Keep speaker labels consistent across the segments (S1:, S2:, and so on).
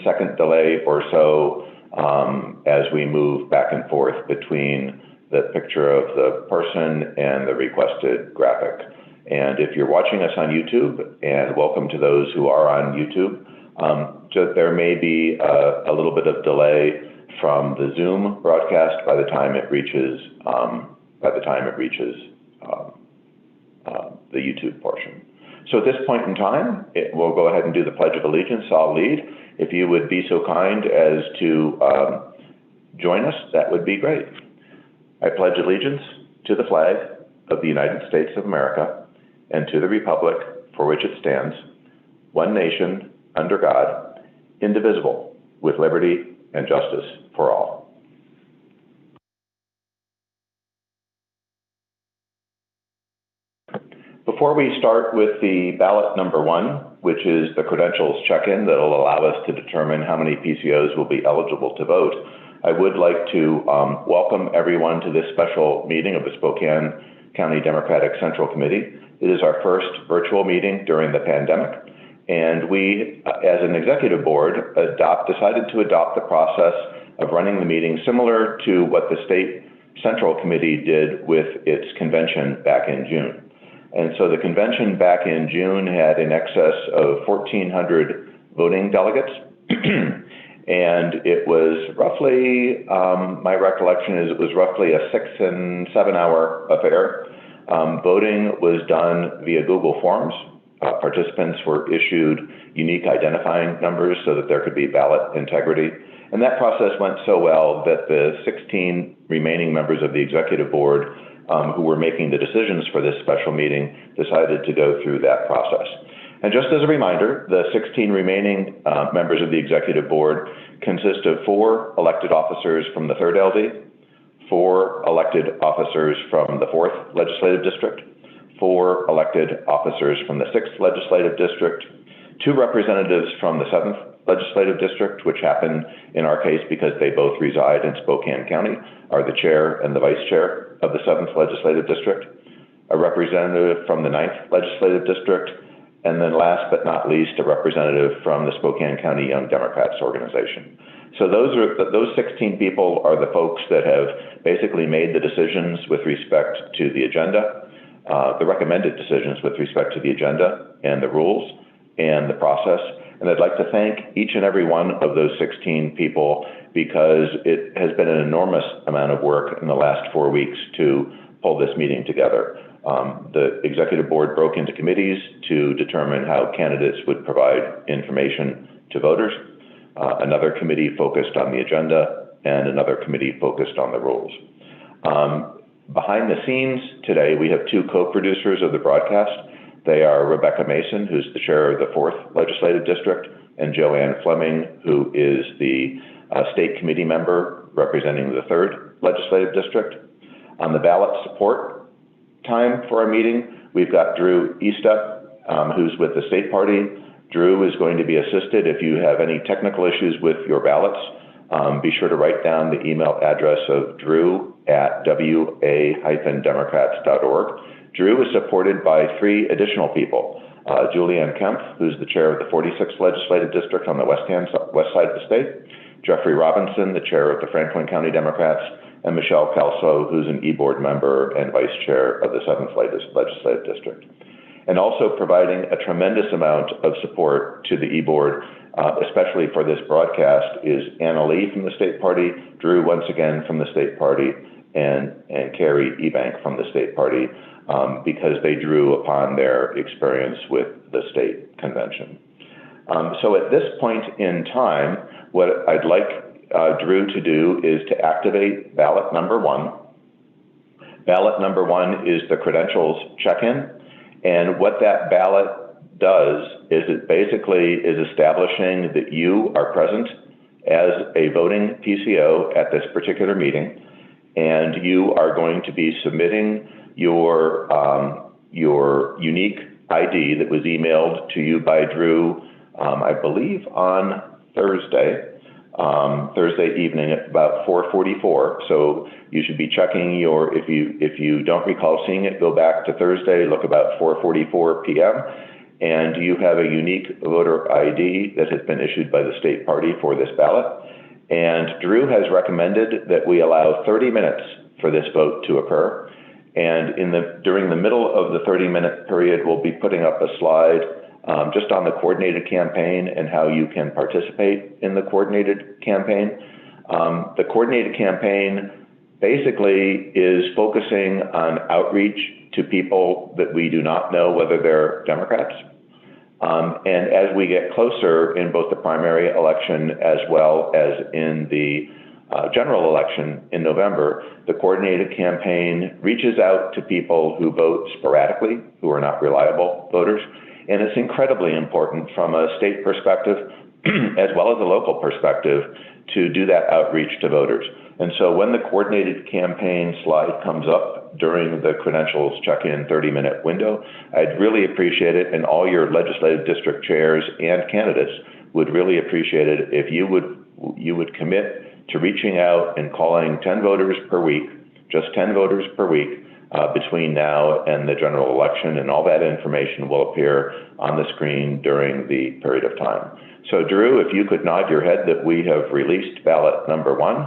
S1: 15-second delay or so as we move back and forth between the picture of the person and the requested graphic. And if you're watching us on YouTube, and welcome to those who are on YouTube, there may be a little bit of delay from the Zoom broadcast by the time it reaches the YouTube portion. So at this point in time, we'll go ahead and do the Pledge of Allegiance. I'll lead. If you would be so kind as to join us, that would be great. I pledge allegiance to the flag of the United States of America and to the republic for which it stands, one nation, under God, indivisible, with liberty and justice for all. Before we start with the ballot number 1, which is the credentials check-in that will allow us to determine how many PCOs will be eligible to vote, I would like to welcome everyone to this special meeting of the Spokane County Democratic Central Committee. It is our first virtual meeting during the pandemic, and we, as an executive board, decided to adopt the process of running the meeting similar to what the State Central Committee did with its convention back in June. And so the convention back in June had in excess of 1,400 voting delegates. And it was roughly, my recollection is it was roughly a 6 and 7 hour affair. Voting was done via Google Forms. Participants were issued unique identifying numbers so that there could be ballot integrity. And that process went so well that the 16 remaining members of the executive board who were making the decisions for this special meeting decided to go through that process. And just as a reminder, the 16 remaining members of the executive board consist of 4 elected officers from the 3rd LD, 4 elected officers from the 4th legislative district, 4 elected officers from the 6th legislative district, 2 representatives from the 7th legislative district, which happen in our case because they both reside in Spokane County, are the chair and the vice chair of the 7th legislative district, a representative from the 9th legislative district, and then last but not least, a representative from the Spokane County Young Democrats organization. So those 16 people are the folks that have basically made the decisions with respect to the agenda, the recommended decisions with respect to the agenda and the rules and the process. And I'd like to thank each and every one of those 16 people because it has been an enormous amount of work in the last 4 weeks to pull this meeting together. The executive board broke into committees to determine how candidates would provide information to voters. Another committee focused on the agenda, and another committee focused on the rules. Behind the scenes today, we have 2 co-producers of the broadcast. They are Rebecca Mason, who's the chair of the 4th Legislative District, and Joanne Fleming, who is the state committee member representing the 3rd Legislative District. On the ballot support time for our meeting, we've got Drew Eastep, who's with the state party. Drew is going to be assisted if you have any technical issues with your ballots. Be sure to write down the email address of Drew at wa-democrats.org. Drew is supported by 3 additional people. Julianne Kemp, who's the chair of the 46th Legislative District on the west side of the state, Jeffrey Robinson, the chair of the Franklin County Democrats, and Michelle Kelso, who's an e-board member and vice chair of the 7th Legislative District. And also providing a tremendous amount of support to the e-board, especially for this broadcast, is Anna Lee from the state party, Drew once again from the state party, and Carrie Ebank from the state party, because they drew upon their experience with the state convention. So at this point in time, what I'd like Drew to do is to activate ballot number 1. Ballot number 1 is the credentials check-in, and what that ballot does is it basically is establishing that you are present as a voting PCO at this particular meeting, and you are going to be submitting your unique ID that was emailed to you by Drew, I believe on Thursday evening at about 4:44. So you should be checking your, if you don't recall seeing it, go back to Thursday, look about 4:44 p.m. and you have a unique voter ID that has been issued by the state party for this ballot. And Drew has recommended that we allow 30 minutes for this vote to occur. And during the middle of the 30-minute period, we'll be putting up a slide just on the coordinated campaign and how you can participate in the coordinated campaign. The coordinated campaign basically is focusing on outreach to people that we do not know whether they're Democrats. And as we get closer in both the primary election as well as in the general election in November, the coordinated campaign reaches out to people who vote sporadically, who are not reliable voters. And it's incredibly important from a state perspective as well as a local perspective to do that outreach to voters. And so when the coordinated campaign slide comes up during the credentials check-in 30-minute window, I'd really appreciate it, and all your legislative district chairs and candidates would really appreciate it if you would commit to reaching out and calling 10 voters per week, just 10 voters per week, between now and the general election, and all that information will appear on the screen during the period of time. So Drew, if you could nod your head that we have released ballot number one.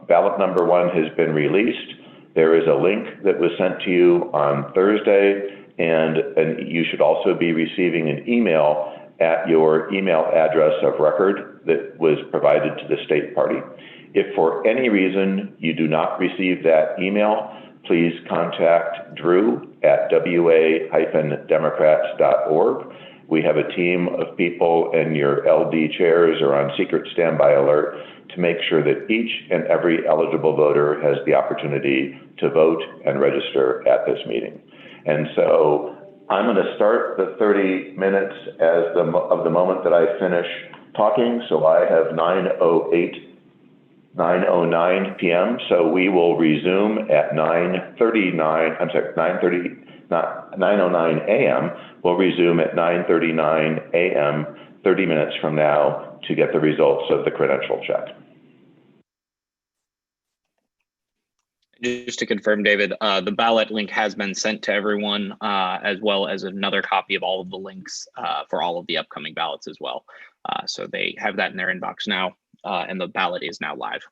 S1: Ballot number one has been released. There is a link that was sent to you on Thursday, and you should also be receiving an email at your email address of record that was provided to the state party. If for any reason you do not receive that email, please contact Drew at wa-democrats.org. We have a team of people, and your LD chairs are on secret standby alert to make sure that each and every eligible voter has the opportunity to vote and register at this meeting. And so I'm going to start the 30 minutes of the moment that I finish talking. So I have 9:09 p.m. So we will resume at 9:09 a.m. We'll resume at 9:39 a.m. 30 minutes from now to get the results of the credential check.
S2: Just to confirm, David, the ballot link has been sent to everyone, as well as another copy of all of the links for all of the upcoming ballots as well. So they have that in their inbox now, and the ballot is now live.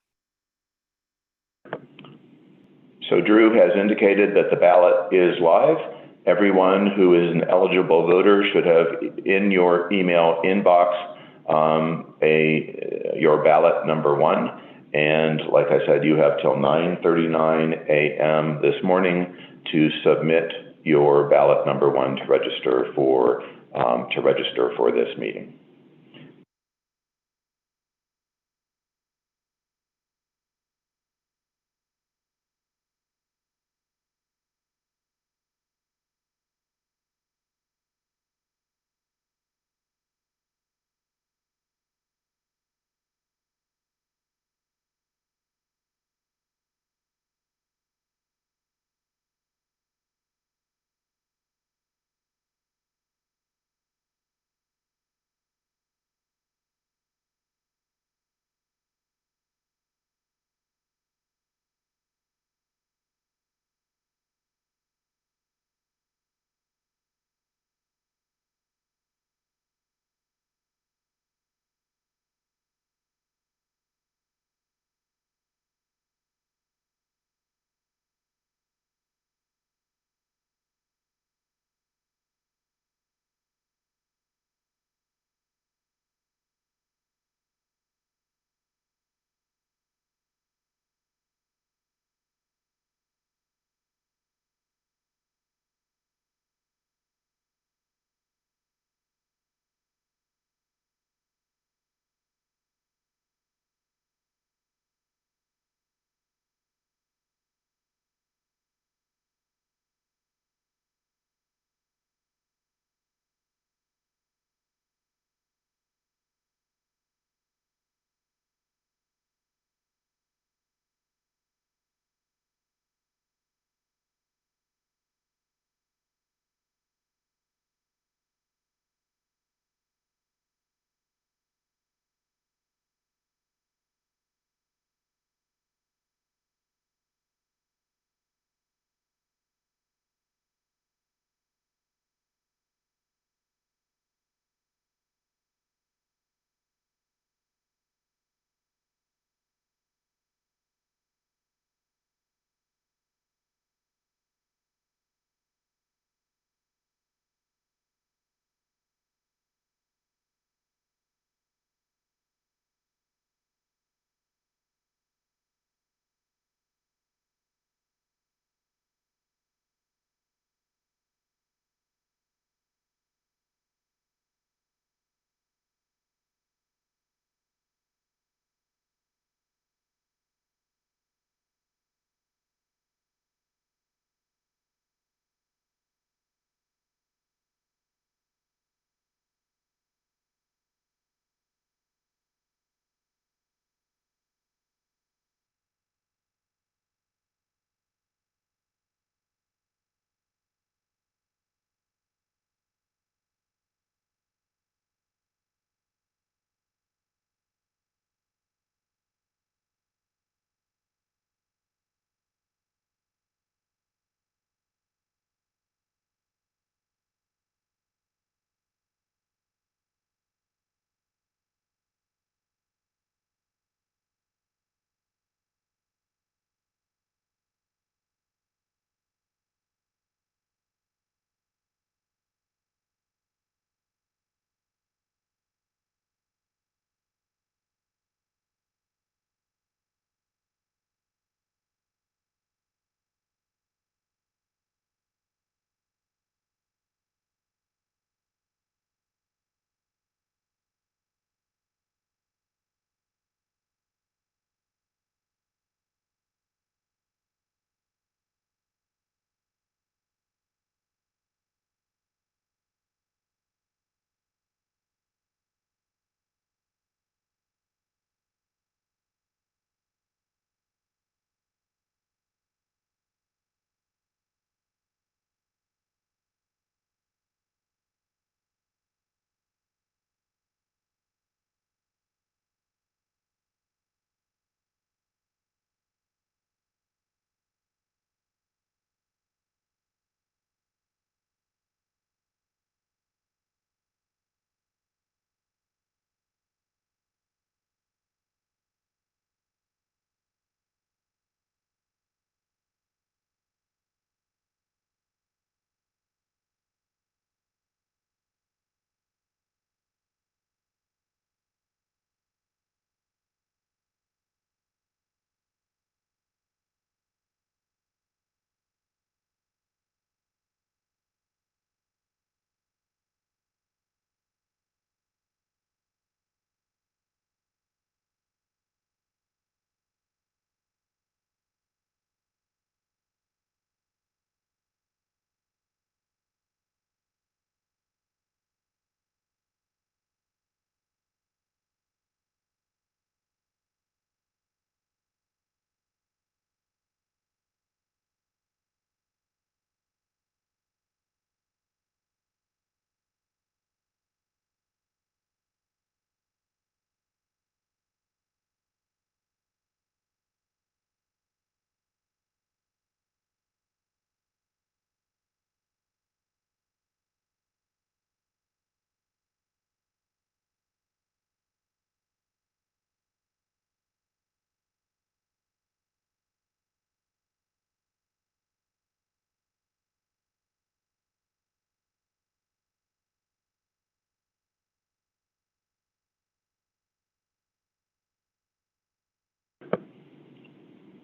S1: So Drew has indicated that the ballot is live. Everyone who is an eligible voter should have in your email inbox your ballot number one. And like I said, you have till 9:39 a.m. this morning to submit your ballot number one to register for this meeting.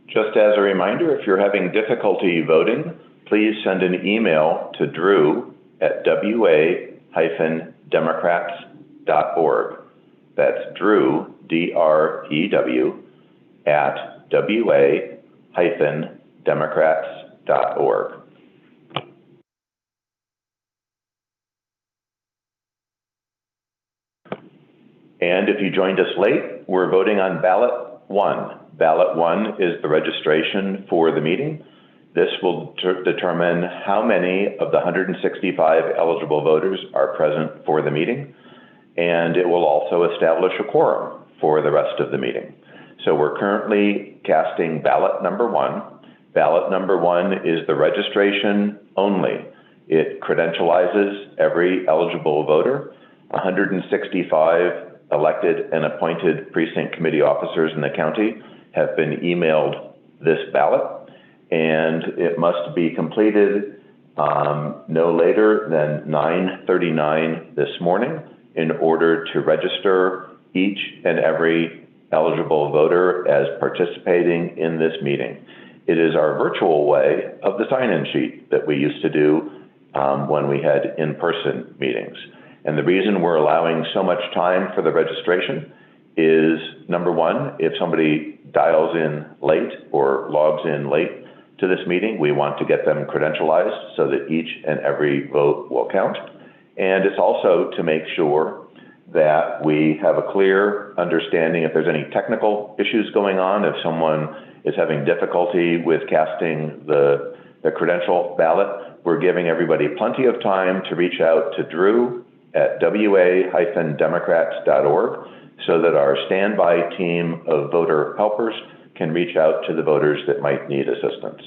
S1: Just as a reminder, if you're having difficulty voting, please send an email to drew@wa-democrats.org. That's Drew, D-R-E-W, at wa-democrats.org. And if you joined us late, we're voting on ballot 1. Ballot 1 is the registration for the meeting. This will determine how many of the 165 eligible voters are present for the meeting, and it will also establish a quorum for the rest of the meeting. So we're currently casting ballot number 1. Ballot number 1 is the registration only. It credentializes every eligible voter. 165 elected and appointed precinct committee officers in the county have been emailed this ballot, and it must be completed no later than 9:39 this morning in order to register each and every eligible voter as participating in this meeting. It is our virtual way of the sign-in sheet that we used to do when we had in-person meetings. And the reason we're allowing so much time for the registration is, number one, if somebody dials in late or logs in late to this meeting, we want to get them credentialized so that each and every vote will count. And it's also to make sure that we have a clear understanding if there's any technical issues going on, if someone is having difficulty with casting the credential ballot, we're giving everybody plenty of time to reach out to Drew at wa-democrats.org so that our standby team of voter helpers can reach out to the voters that might need assistance.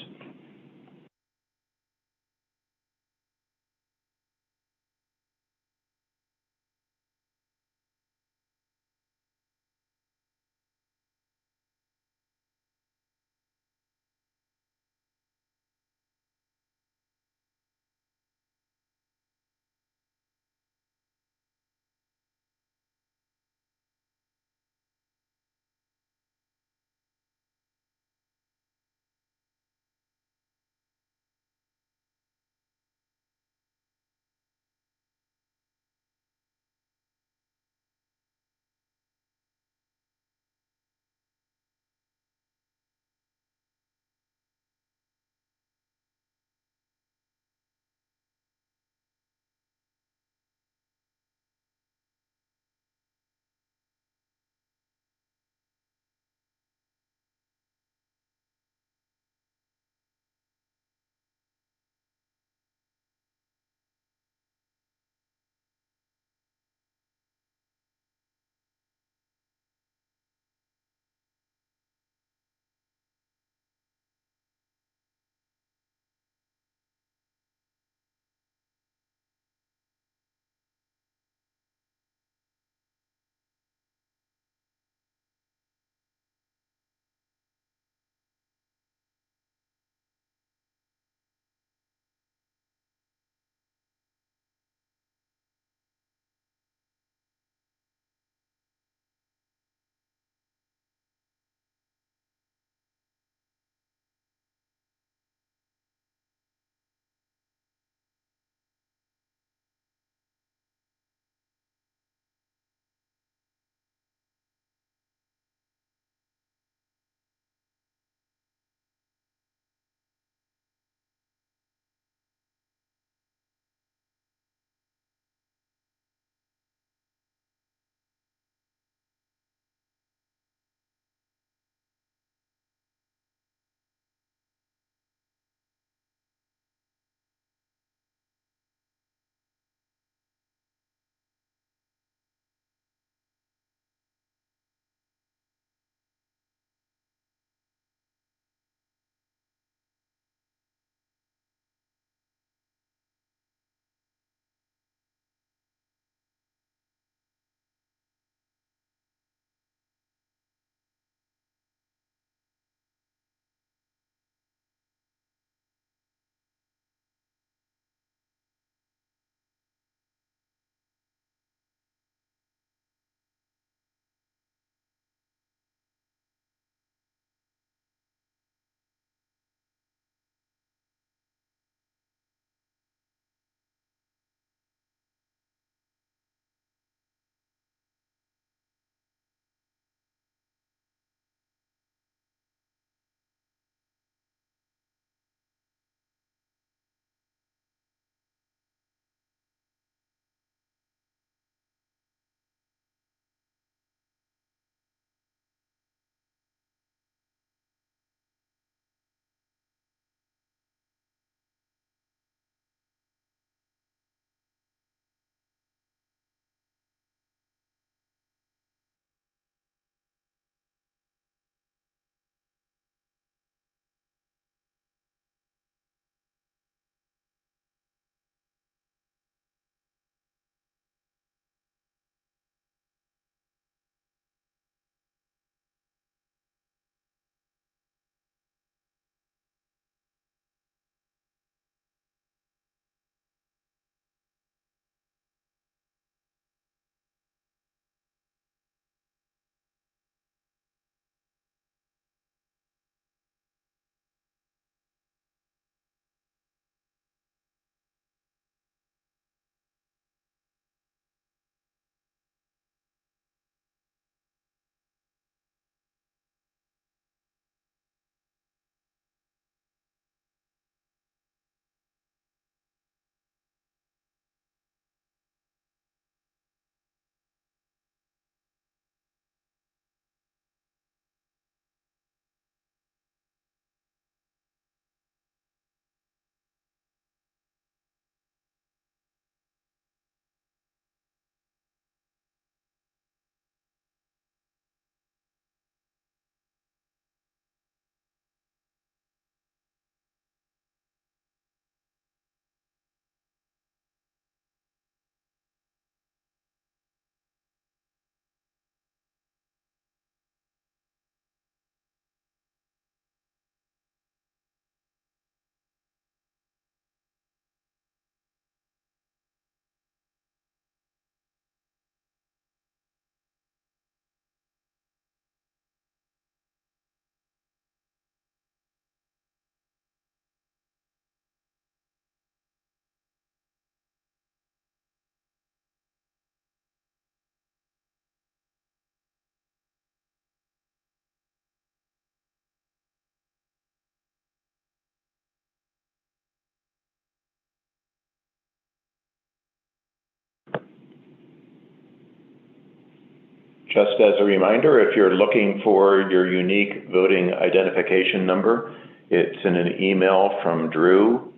S1: Just as a reminder, if you're looking for your unique voting identification number, it's in an email from Drew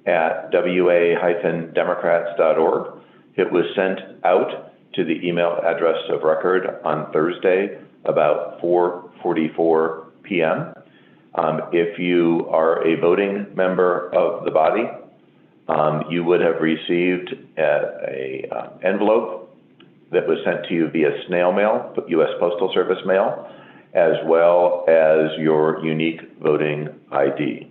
S1: at wa-democrats.org. It was sent out to the email address of record on Thursday about 4:44 p.m. If you are a voting member of the body, you would have received an envelope that was sent to you via snail mail, U.S. Postal Service mail, as well as your unique voting ID.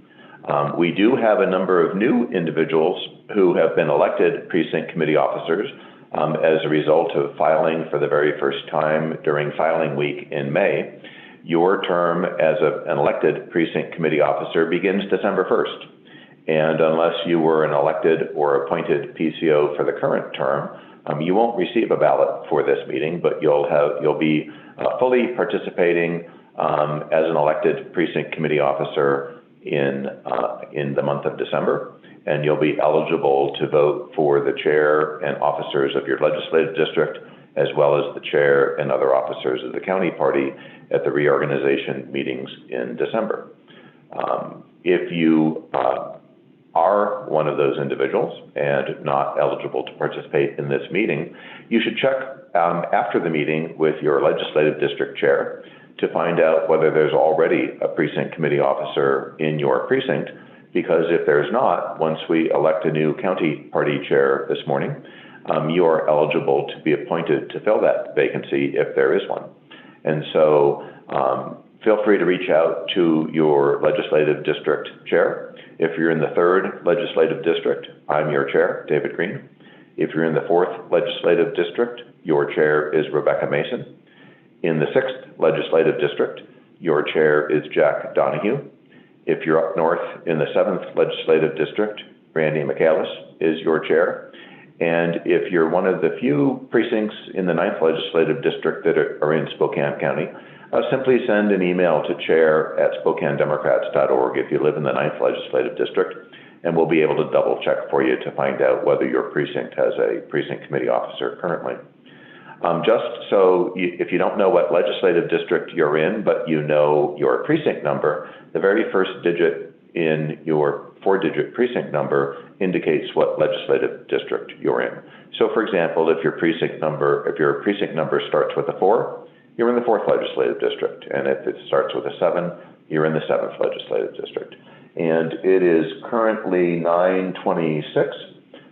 S1: We do have a number of new individuals who have been elected precinct committee officers as a result of filing for the very first time during filing week in May. Your term as an elected precinct committee officer begins December 1st. And unless you were an elected or appointed PCO for the current term, you won't receive a ballot for this meeting, but you'll be fully participating as an elected precinct committee officer in the month of December, and you'll be eligible to vote for the chair and officers of your legislative district, as well as the chair and other officers of the county party at the reorganization meetings in December. If you are one of those individuals and not eligible to participate in this meeting, you should check after the meeting with your legislative district chair to find out whether there's already a precinct committee officer in your precinct, because if there's not, once we elect a new county party chair this morning, you are eligible to be appointed to fill that vacancy if there is one. And so feel free to reach out to your legislative district chair. If you're in the 3rd legislative district, I'm your chair, David Green. If you're in the 4th legislative district, your chair is Rebecca Mason. In the 6th legislative district, your chair is Jack Donahue. If you're up north in the 7th legislative district, Randy McAllis is your chair. And if you're one of the few precincts in the 9th legislative district that are in Spokane County, simply send an email to chair@SpokaneDemocrats.org if you live in the 9th legislative district, and we'll be able to double check for you to find out whether your precinct has a precinct committee officer currently. Just so if you don't know what legislative district you're in, but you know your precinct number, the very first digit in your 4-digit precinct number indicates what legislative district you're in. So for example, if your precinct number starts with a 4, you're in the 4th legislative district. And if it starts with a 7, you're in the 7th legislative district. And it is currently 9:26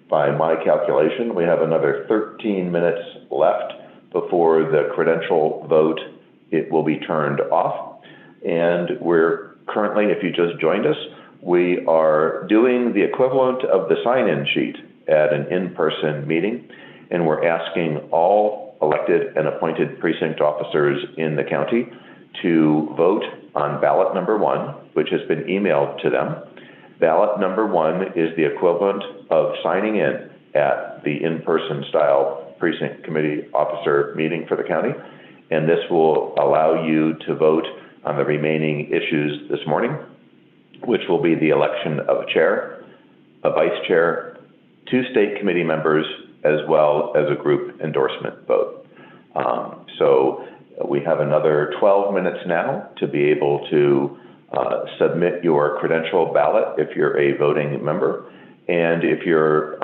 S1: by my calculation. We have another 13 minutes left before the credential vote, it will be turned off. And we're currently, if you just joined us, we are doing the equivalent of the sign-in sheet at an in-person meeting. And we're asking all elected and appointed precinct officers in the county to vote on ballot number 1, which has been emailed to them. Ballot number 1 is the equivalent of signing in at the in-person style precinct committee officer meeting for the county. And this will allow you to vote on the remaining issues this morning, which will be the election of a chair, a vice chair, 2 state committee members, as well as a group endorsement vote. So we have another 12 minutes now to be able to submit your credential ballot if you're a voting member. And if you're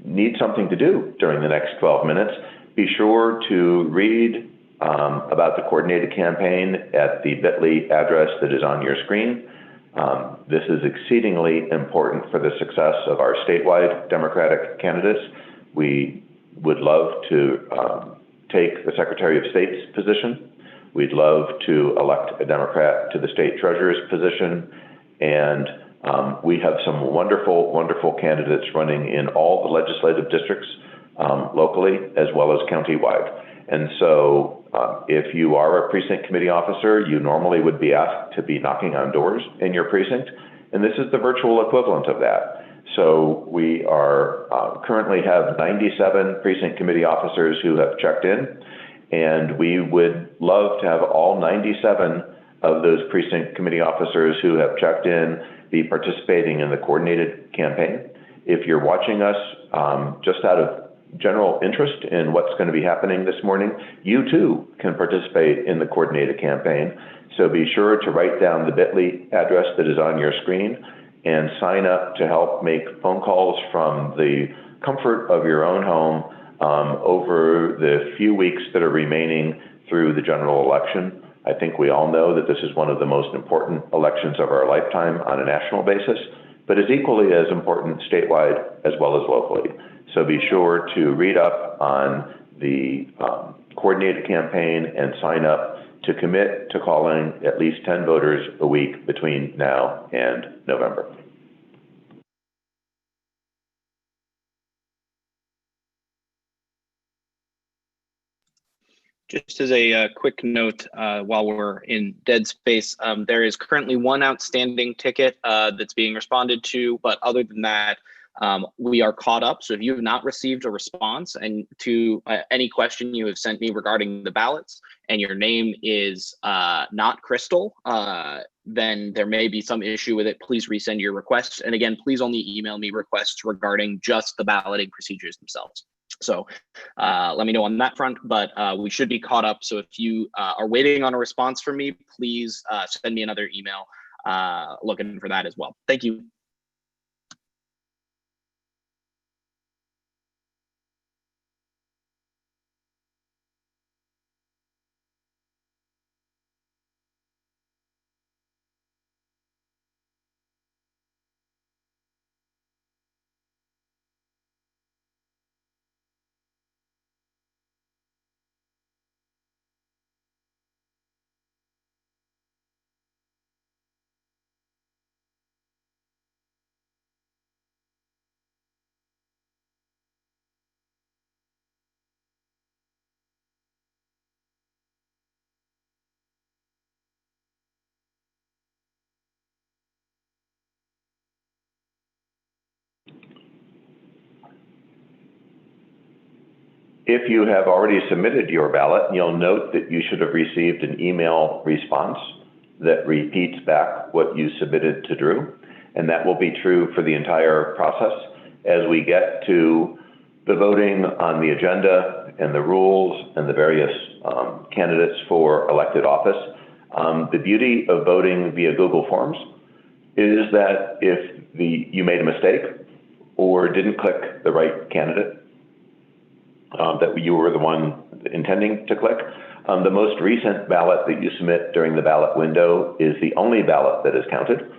S1: need something to do during the next 12 minutes, be sure to read about the coordinated campaign at the bit.ly address that is on your screen. This is exceedingly important for the success of our statewide Democratic candidates. We would love to take the Secretary of State's position. We'd love to elect a Democrat to the state treasurer's position. And we have some wonderful, wonderful candidates running in all the legislative districts locally as well as countywide. And so if you are a precinct committee officer, you normally would be asked to be knocking on doors in your precinct. And this is the virtual equivalent of that. So we are currently have 97 precinct committee officers who have checked in. And we would love to have all 97 of those precinct committee officers who have checked in be participating in the coordinated campaign. If you're watching us just out of general interest in what's going to be happening this morning, you too can participate in the coordinated campaign. So be sure to write down the bit.ly address that is on your screen and sign up to help make phone calls from the comfort of your own home over the few weeks that are remaining through the general election. I think we all know that this is one of the most important elections of our lifetime on a national basis, but is equally as important statewide as well as locally. So be sure to read up on the coordinated campaign and sign up to commit to calling at least 10 voters a week between now and November.
S2: Just as a quick note, while we're in dead space, there is currently one outstanding ticket that's being responded to, but other than that, we are caught up. So if you have not received a response and to any question you have sent me regarding the ballots and your name is not Crystal, then there may be some issue with it. Please resend your request. And again, please only email me requests regarding just the balloting procedures themselves. So let me know on that front, but we should be caught up. So if you are waiting on a response from me, please send me another email looking for that as well. Thank you.
S1: If you have already submitted your ballot, you'll note that you should have received an email response that repeats back what you submitted to Drew, and that will be true for the entire process. As we get to the voting on the agenda and the rules and the various candidates for elected office, the beauty of voting via Google Forms is that if you made a mistake or didn't click the right candidate, that you were the one intending to click, the most recent ballot that you submit during the ballot window is the only ballot that is counted.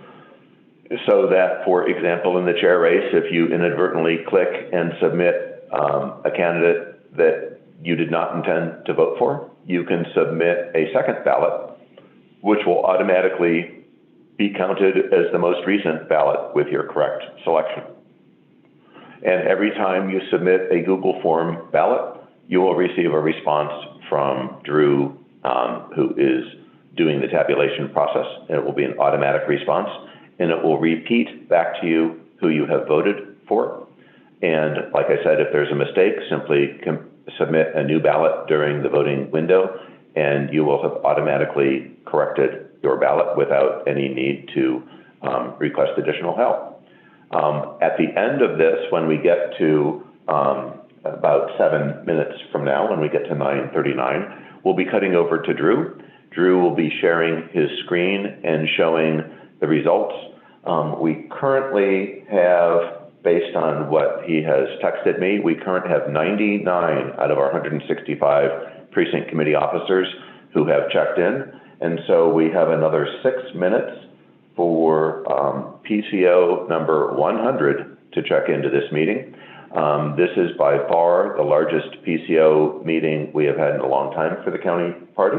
S1: So that, for example, in the chair race, if you inadvertently click and submit a candidate that you did not intend to vote for, you can submit a second ballot, which will automatically be counted as the most recent ballot with your correct selection. And every time you submit a Google form ballot, you will receive a response from Drew, who is doing the tabulation process. And it will be an automatic response, and it will repeat back to you who you have voted for. And like I said, if there's a mistake, simply submit a new ballot during the voting window, and you will have automatically corrected your ballot without any need to request additional help. At the end of this, when we get to about 7 minutes from now, when we get to 9:39, we'll be cutting over to Drew. Drew will be sharing his screen and showing the results. We currently have, based on what he has texted me, we currently have 99 out of our 165 precinct committee officers who have checked in. And so we have another 6 minutes for PCO number 100 to check into this meeting. This is by far the largest PCO meeting we have had in a long time for the county party.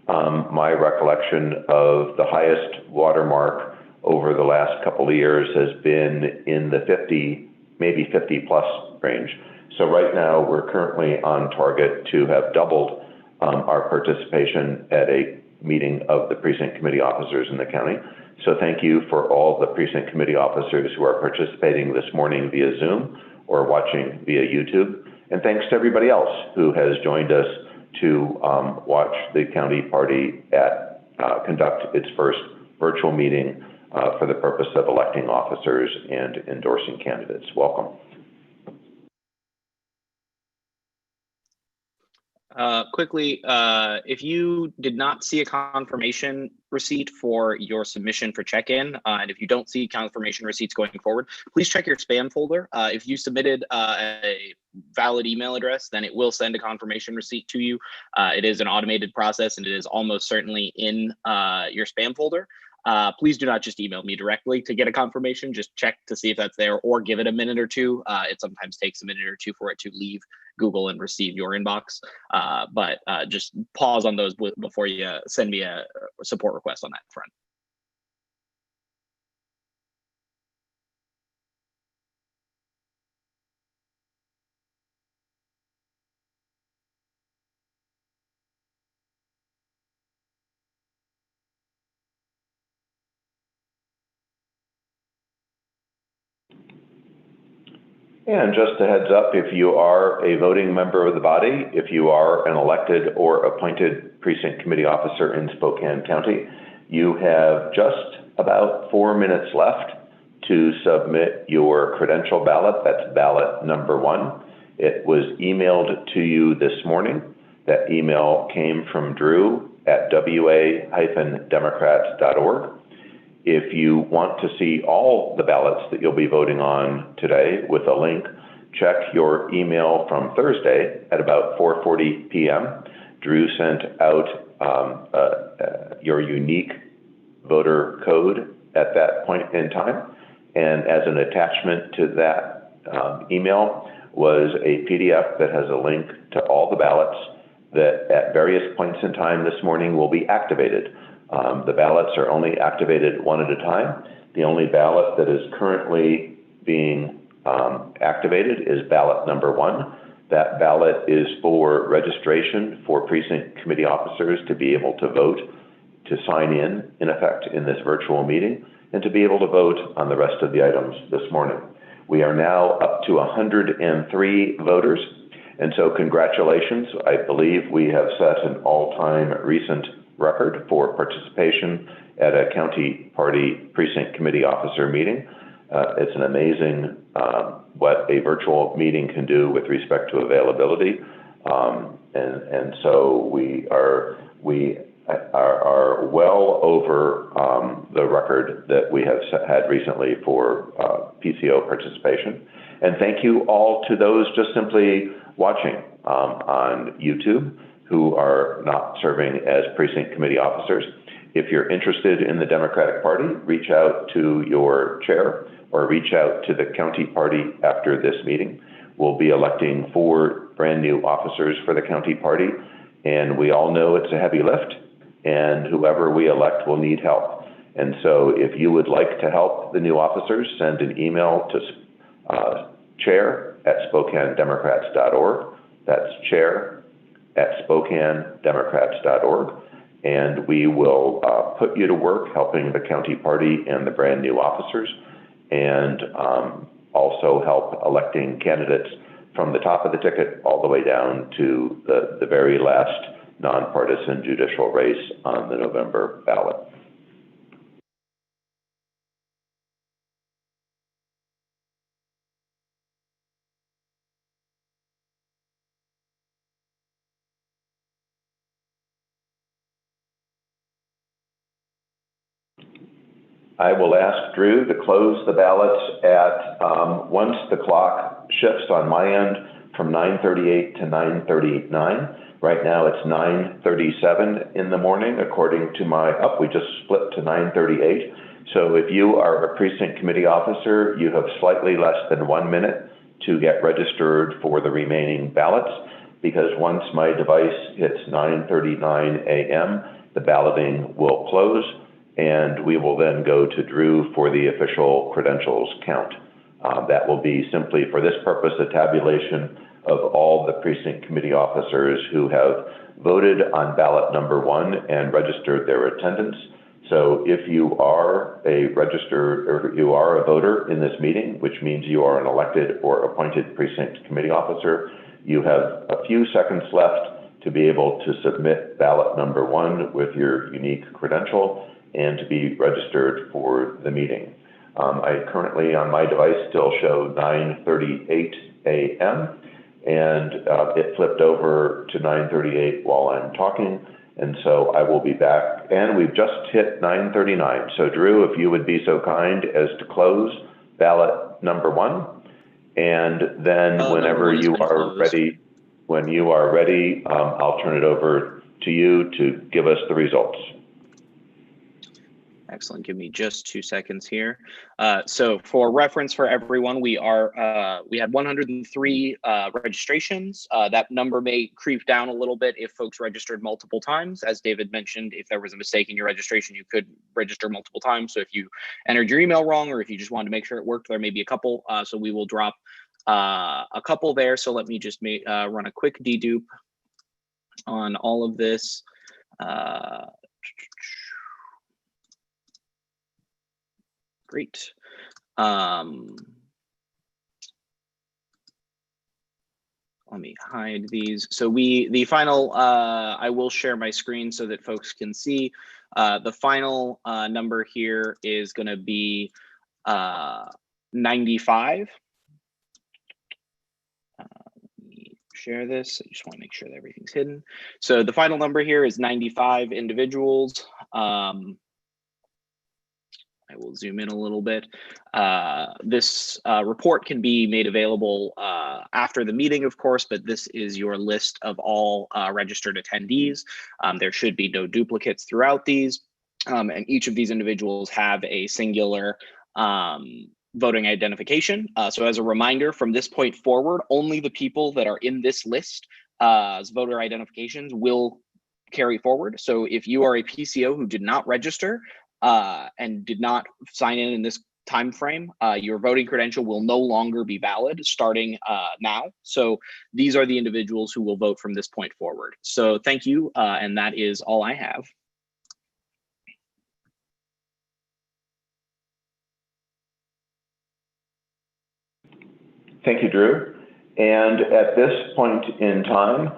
S1: My recollection of the highest watermark over the last couple of years has been in the 50, maybe 50 plus range. So right now we're currently on target to have doubled our participation at a meeting of the precinct committee officers in the county. So thank you for all the precinct committee officers who are participating this morning via Zoom or watching via YouTube. And thanks to everybody else who has joined us to watch the county party conduct its first virtual meeting for the purpose of electing officers and endorsing candidates. Welcome.
S2: Quickly, if you did not see a confirmation receipt for your submission for check-in, and if you don't see confirmation receipts going forward, please check your spam folder. If you submitted a valid email address, then it will send a confirmation receipt to you. It is an automated process, and it is almost certainly in your spam folder. Please do not just email me directly to get a confirmation. Just check to see if that's there, or give it a minute or two. It sometimes takes a minute or two for it to leave Google and receive your inbox. But just pause on those before you send me a support request on that front.
S1: And just a heads up, if you are a voting member of the body, if you are an elected or appointed precinct committee officer in Spokane County, you have just about 4 minutes left to submit your credential ballot. That's ballot number 1. It was emailed to you this morning. That email came from Drew at wa-democrats.org. If you want to see all the ballots that you'll be voting on today with a link, check your email from Thursday at about 4:40 p.m. Drew sent out your unique voter code at that point in time. And as an attachment to that email was a PDF that has a link to all the ballots that at various points in time this morning will be activated. The ballots are only activated one at a time. The only ballot that is currently being activated is ballot number 1. That ballot is for registration for precinct committee officers to be able to vote, to sign in effect, in this virtual meeting, and to be able to vote on the rest of the items this morning. We are now up to 103 voters, and so congratulations. I believe we have set an all-time recent record for participation at a county party precinct committee officer meeting. It's an amazing what a virtual meeting can do with respect to availability, and so we are well over the record that we have had recently for PCO participation. And thank you all to those just simply watching on YouTube who are not serving as precinct committee officers. If you're interested in the Democratic Party, reach out to your chair or reach out to the county party after this meeting. We'll be electing 4 brand new officers for the county party, and we all know it's a heavy lift, and whoever we elect will need help. And so if you would like to help the new officers, send an email to chair@SpokaneDemocrats.org. That's chair@SpokaneDemocrats.org. And we will put you to work helping the county party and the brand new officers, and also help electing candidates from the top of the ticket all the way down to the very last nonpartisan judicial race on the November ballot. I will ask Drew to close the ballots at once the clock shifts on my end from 9:38 to 9:39. Right now it's 9:37 in the morning, according to my, we just split to 9:38. So if you are a precinct committee officer, you have slightly less than 1 minute to get registered for the remaining ballots, because once my device hits 9:39 a.m., the balloting will close, and we will then go to Drew for the official credentials count. That will be simply, for this purpose, a tabulation of all the precinct committee officers who have voted on ballot number 1 and registered their attendance. So if you are a registered, or you are a voter in this meeting, which means you are an elected or appointed precinct committee officer, you have a few seconds left to be able to submit ballot number 1 with your unique credential and to be registered for the meeting. I currently on my device still show 9:38 a.m. and it flipped over to 9:38 while I'm talking. And so I will be back, and we've just hit 9:39. So Drew, if you would be so kind as to close ballot number 1, and then whenever you are ready, I'll turn it over to you to give us the results.
S2: Excellent. Give me just 2 seconds here. So for reference for everyone, we had 103 registrations. That number may creep down a little bit if folks registered multiple times. As David mentioned, if there was a mistake in your registration, you could register multiple times. So if you entered your email wrong, or if you just wanted to make sure it worked, there may be a couple. So we will drop a couple there. So let me just run a quick dedupe on all of this. Great. Let me hide these. So the final, I will share my screen so that folks can see. The final number here is going to be 95. Let me share this. I just want to make sure that everything's hidden. So the final number here is 95 individuals. I will zoom in a little bit. This report can be made available after the meeting, of course, but this is your list of all registered attendees. There should be no duplicates throughout these, and each of these individuals have a singular voting identification. So as a reminder, from this point forward, only the people that are in this list as voter identifications will carry forward. So if you are a PCO who did not register, and did not sign in this time frame, your voting credential will no longer be valid starting now. So these are the individuals who will vote from this point forward. So thank you, and that is all I have.
S1: Thank you, Drew. And at this point in time,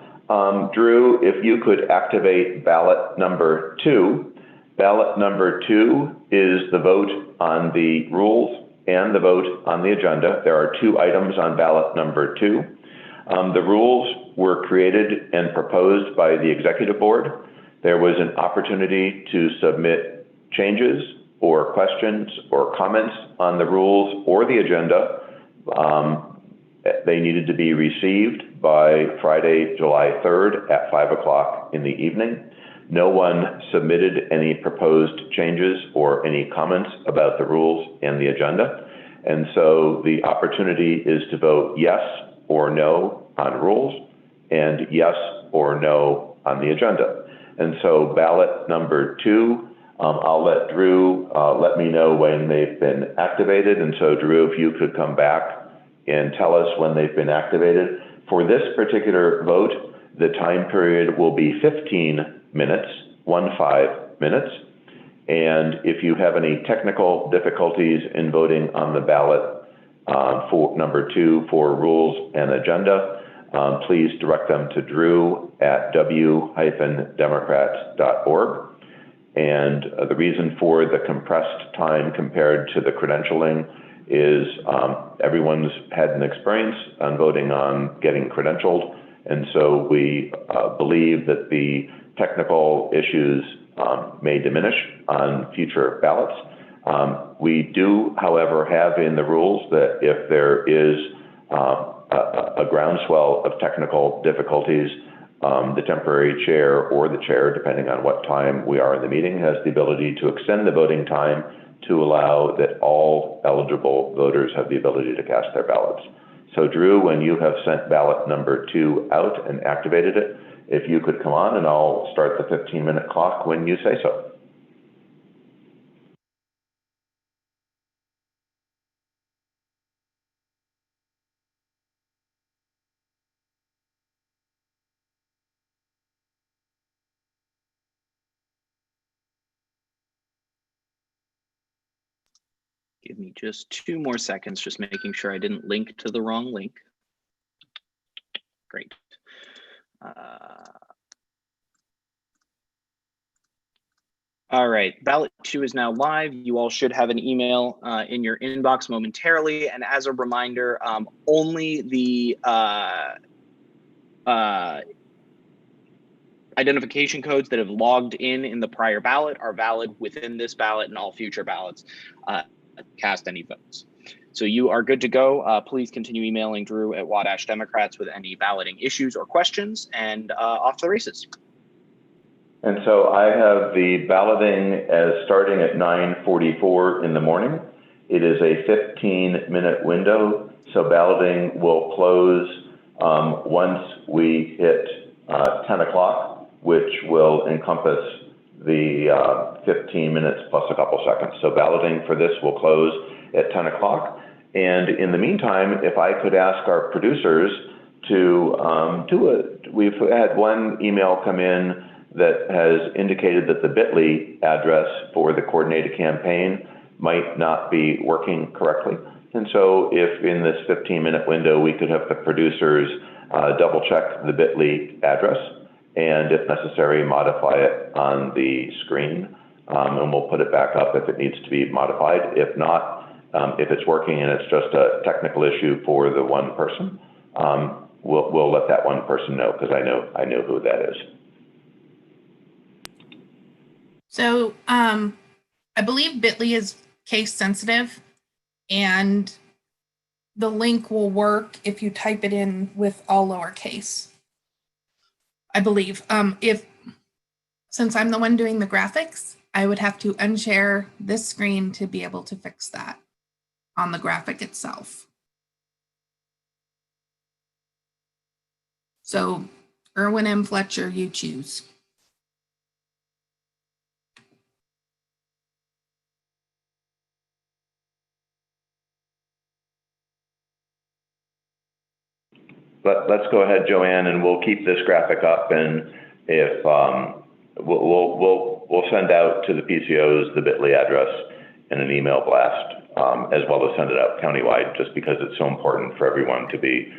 S1: Drew, if you could activate ballot number 2. Ballot number 2 is the vote on the rules and the vote on the agenda. There are 2 items on ballot number 2. The rules were created and proposed by the executive board. There was an opportunity to submit changes or questions or comments on the rules or the agenda. They needed to be received by Friday, July 3rd at 5 o'clock in the evening. No one submitted any proposed changes or any comments about the rules and the agenda. And so the opportunity is to vote yes or no on rules and yes or no on the agenda. And so ballot number 2, I'll let Drew let me know when they've been activated. And so Drew, if you could come back and tell us when they've been activated. For this particular vote, the time period will be 15 minutes, 15 minutes. And if you have any technical difficulties in voting on the ballot for number 2 for rules and agenda, please direct them to Drew at w-democrats.org. And the reason for the compressed time compared to the credentialing is everyone's had an experience on voting on getting credentialed. And so we believe that the technical issues may diminish on future ballots. We do, however, have in the rules that if there is a groundswell of technical difficulties, the temporary chair or the chair, depending on what time we are in the meeting, has the ability to extend the voting time to allow that all eligible voters have the ability to cast their ballots. So Drew, when you have sent ballot number 2 out and activated it, if you could come on and I'll start the 15-minute clock when you say so.
S2: Give me just 2 more seconds, just making sure I didn't link to the wrong link. Great. All right, ballot 2 is now live. You all should have an email in your inbox momentarily. And as a reminder, only the identification codes that have logged in the prior ballot are valid within this ballot and all future ballots cast any votes. So you are good to go. Please continue emailing Drew at Wabash Democrats with any balloting issues or questions, and off to the races.
S1: And so I have the balloting as starting at 9:44 in the morning. It is a 15-minute window, so balloting will close once we hit 10 o'clock, which will encompass the 15 minutes plus a couple seconds. So balloting for this will close at 10 o'clock. And in the meantime, if I could ask our producers to we've had one email come in that has indicated that the bit.ly address for the coordinated campaign might not be working correctly. And so if in this 15-minute window, we could have the producers double check the bit.ly address and if necessary, modify it on the screen. And we'll put it back up if it needs to be modified. If not, if it's working and it's just a technical issue for the one person, we'll let that one person know, because I know who that is.
S3: So I believe bit.ly is case sensitive, and the link will work if you type it in with all lowercase. I believe. Since I'm the one doing the graphics, I would have to unshare this screen to be able to fix that on the graphic itself. So Erwin M. Fletcher, you choose.
S1: Let's go ahead, Joanne, and we'll keep this graphic up, and if we'll send out to the PCOs the bit.ly address in an email blast, as well as send it out countywide, just because it's so important for everyone to be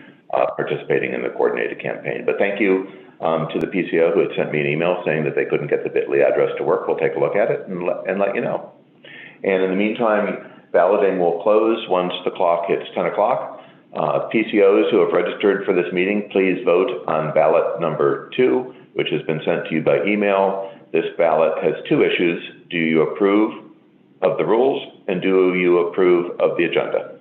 S1: participating in the coordinated campaign. But thank you to the PCO who had sent me an email saying that they couldn't get the bit.ly address to work. We'll take a look at it and let you know. And in the meantime, balloting will close once the clock hits 10 o'clock. PCOs who have registered for this meeting, please vote on ballot number 2, which has been sent to you by email. This ballot has 2 issues. Do you approve of the rules, and do you approve of the agenda?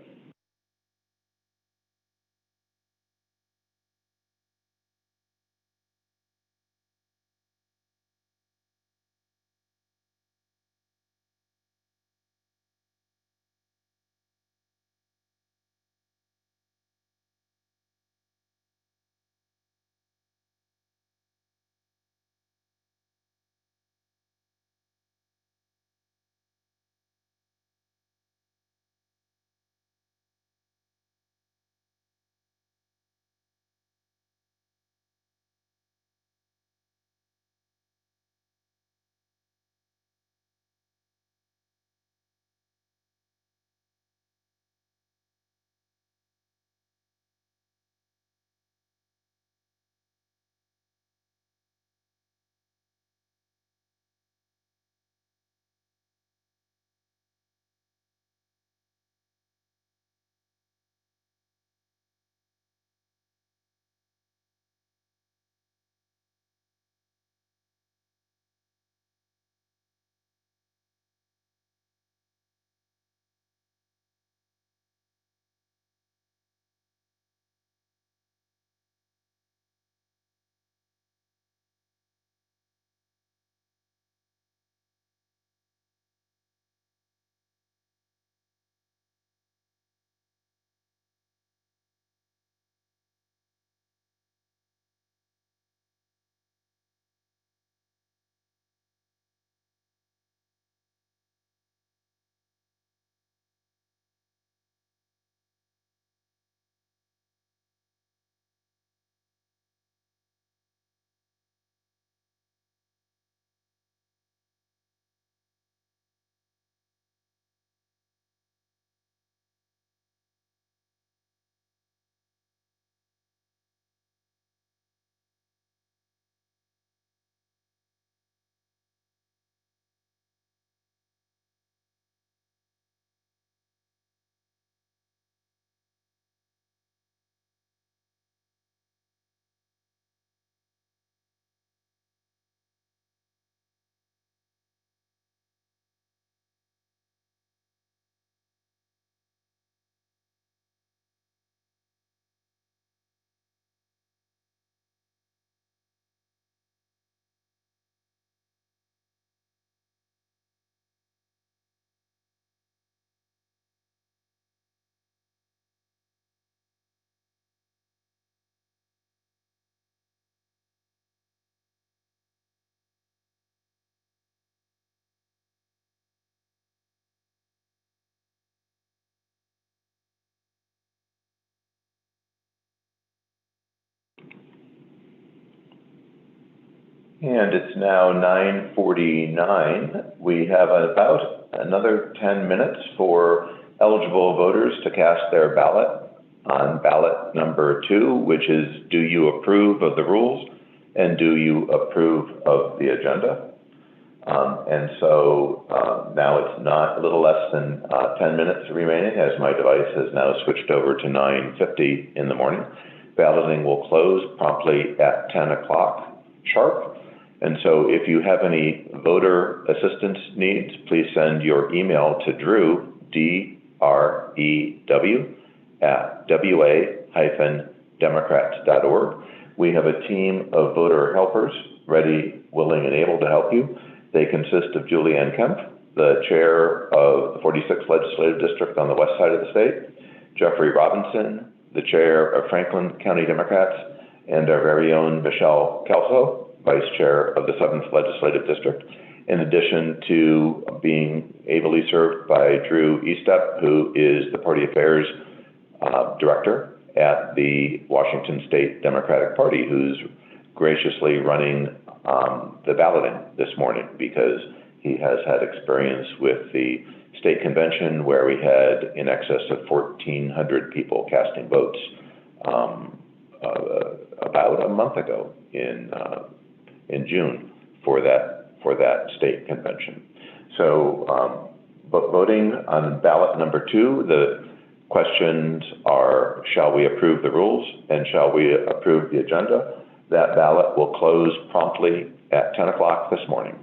S1: And it's now 9:49. We have about another 10 minutes for eligible voters to cast their ballot on ballot number 2, which is, do you approve of the rules and do you approve of the agenda? Now it's not a little less than 10 minutes remaining, as my device has now switched over to 9:50 in the morning. Balloting will close promptly at 10 o'clock sharp. And so if you have any voter assistance needs, please send your email to Drew, D-R-E-W, at wa-democrats.org. We have a team of voter helpers ready, willing, and able to help you. They consist of Julianne Kemp, the chair of the 46th Legislative District on the west side of the state, Jeffrey Robinson, the chair of Franklin County Democrats, and our very own Michelle Kelso, vice chair of the 7th Legislative District, in addition to being ably served by Drew Estep, who is the Party Affairs Director at the Washington State Democratic Party, who's graciously running the balloting this morning because he has had experience with the state convention where we had in excess of 1,400 people casting votes about a month ago in June for that state convention. So, but voting on ballot number 2, the questions are, shall we approve the rules and shall we approve the agenda? That ballot will close promptly at 10 o'clock this morning.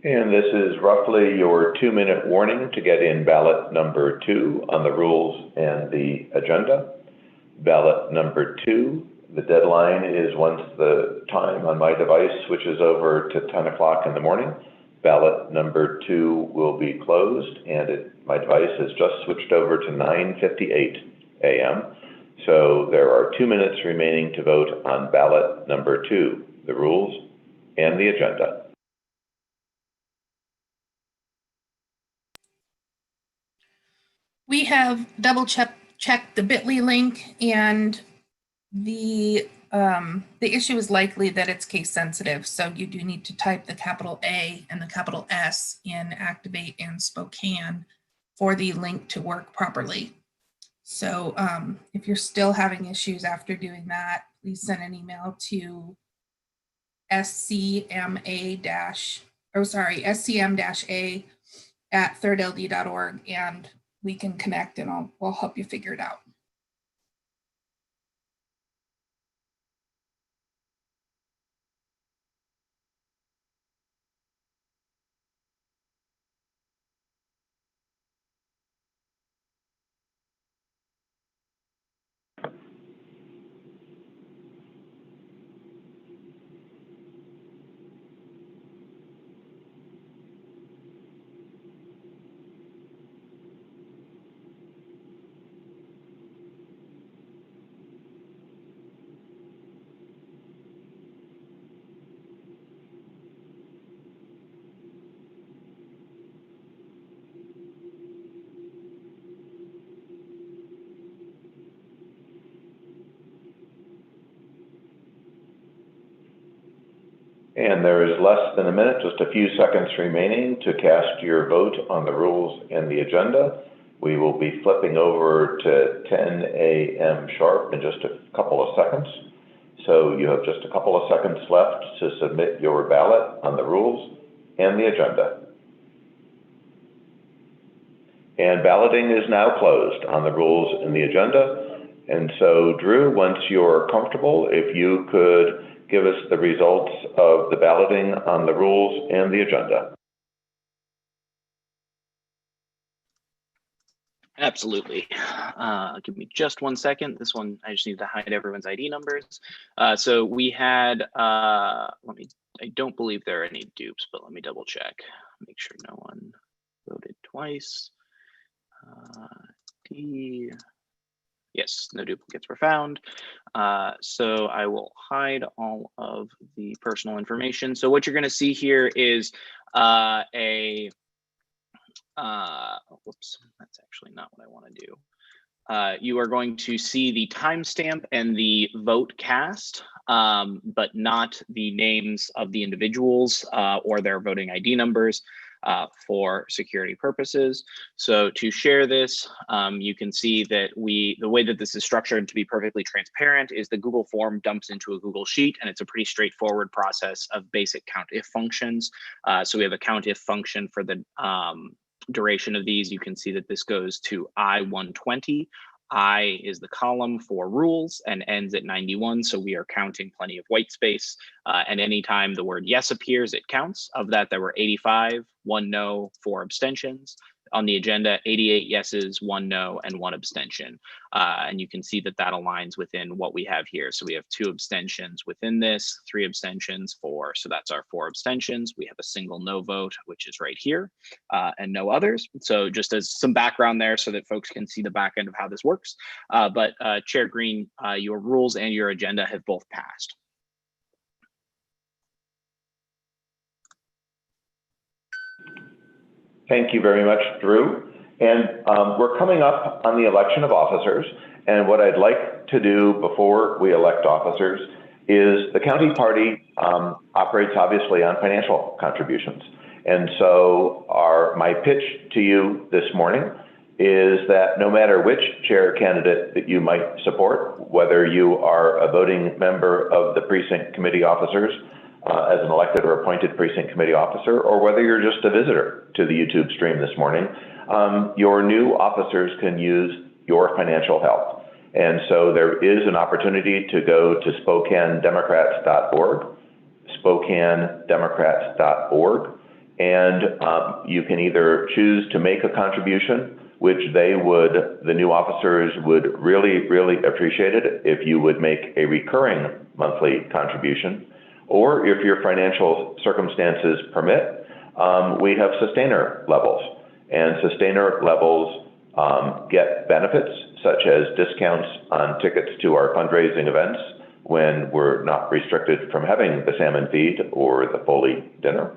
S1: And this is roughly your 2-minute warning to get in ballot number 2 on the rules and the agenda. Ballot number 2, the deadline is once the time on my device switches over to 10 o'clock in the morning. Ballot number 2 will be closed, and my device has just switched over to 9:58 a.m. So there are 2 minutes remaining to vote on ballot number 2, the rules and the agenda.
S3: We have double checked the bit.ly link, and the issue is likely that it's case sensitive. So you do need to type the capital A and the capital S in Activate and Spokane for the link to work properly. So if you're still having issues after doing that, please send an email to scm-a@thirdld.org, and we can connect, and we'll help you figure it out.
S1: And there is less than a minute, just a few seconds remaining to cast your vote on the rules and the agenda. We will be flipping over to 10 a.m. sharp in just a couple of seconds. So you have just a couple of seconds left to submit your ballot on the rules and the agenda. And balloting is now closed on the rules and the agenda. And so, Drew, once you're comfortable, if you could give us the results of the balloting on the rules and the agenda.
S2: Absolutely. Give me just 1 second. This one, I just need to hide everyone's ID numbers. So we had, I don't believe there are any dupes, but let me double check. Make sure no one voted twice. Yes, no duplicates were found. So I will hide all of the personal information. So what you're going to see here is whoops, that's actually not what I want to do. You are going to see the timestamp and the vote cast, but not the names of the individuals or their voting ID numbers. For security purposes. So to share this, you can see that the way that this is structured, to be perfectly transparent, is the Google form dumps into a Google Sheet, and it's a pretty straightforward process of basic count if functions. So we have a count if function for the duration of these. You can see that this goes to I-120. I is the column for rules and ends at 91. So we are counting plenty of white space. And anytime the word yes appears, it counts. Of that, there were 85, 1 no, 4 abstentions. On the agenda, 88 yeses, 1 no, and 1 abstention. And you can see that that aligns within what we have here. So we have 2 abstentions within this, 3 abstentions, 4. So that's our 4 abstentions. We have a single no vote, which is right here, and no others. So just as some background there so that folks can see the back end of how this works. But Chair Green, your rules and your agenda have both passed.
S1: Thank you very much, Drew. And we're coming up on the election of officers. And what I'd like to do before we elect officers is the county party operates obviously on financial contributions. And so my pitch to you this morning is that no matter which chair candidate that you might support, whether you are a voting member of the precinct committee officers, as an elected or appointed precinct committee officer, or whether you're just a visitor to the YouTube stream this morning, your new officers can use your financial help. And so there is an opportunity to go to SpokaneDemocrats.org, SpokaneDemocrats.org, And you can either choose to make a contribution, which the new officers would really, really appreciate it if you would make a recurring monthly contribution, or if your financial circumstances permit, we have sustainer levels. And sustainer levels get benefits such as discounts on tickets to our fundraising events when we're not restricted from having the salmon feed or the Foley dinner,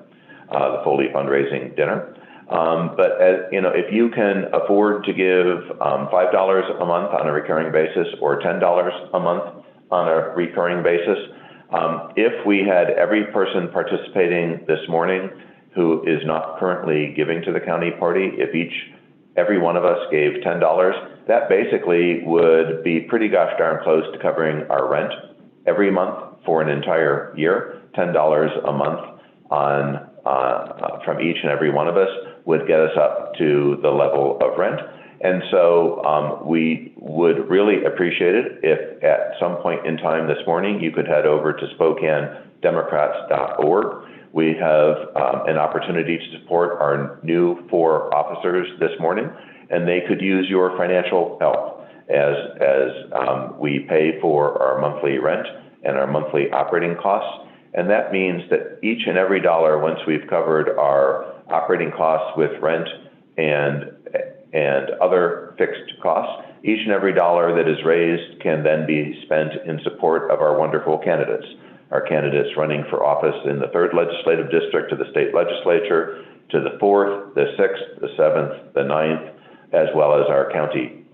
S1: the Foley fundraising dinner. But if you can afford to give $5 a month on a recurring basis or $10 a month on a recurring basis, if we had every person participating this morning who is not currently giving to the county party, if every one of us gave $10, that basically would be pretty gosh darn close to covering our rent every month for an entire year. $10 a month from each and every one of us would get us up to the level of rent. And so we would really appreciate it if at some point in time this morning you could head over to SpokaneDemocrats.org. We have an opportunity to support our new 4 officers this morning, and they could use your financial help as we pay for our monthly rent and our monthly operating costs. And that means that each and every dollar, once we've covered our operating costs with rent and other fixed costs, each and every dollar that is raised can then be spent in support of our wonderful candidates. Our candidates running for office in the 3rd legislative district to the state legislature, to the 4th, the 6th, the 7th, the 9th, as well as our county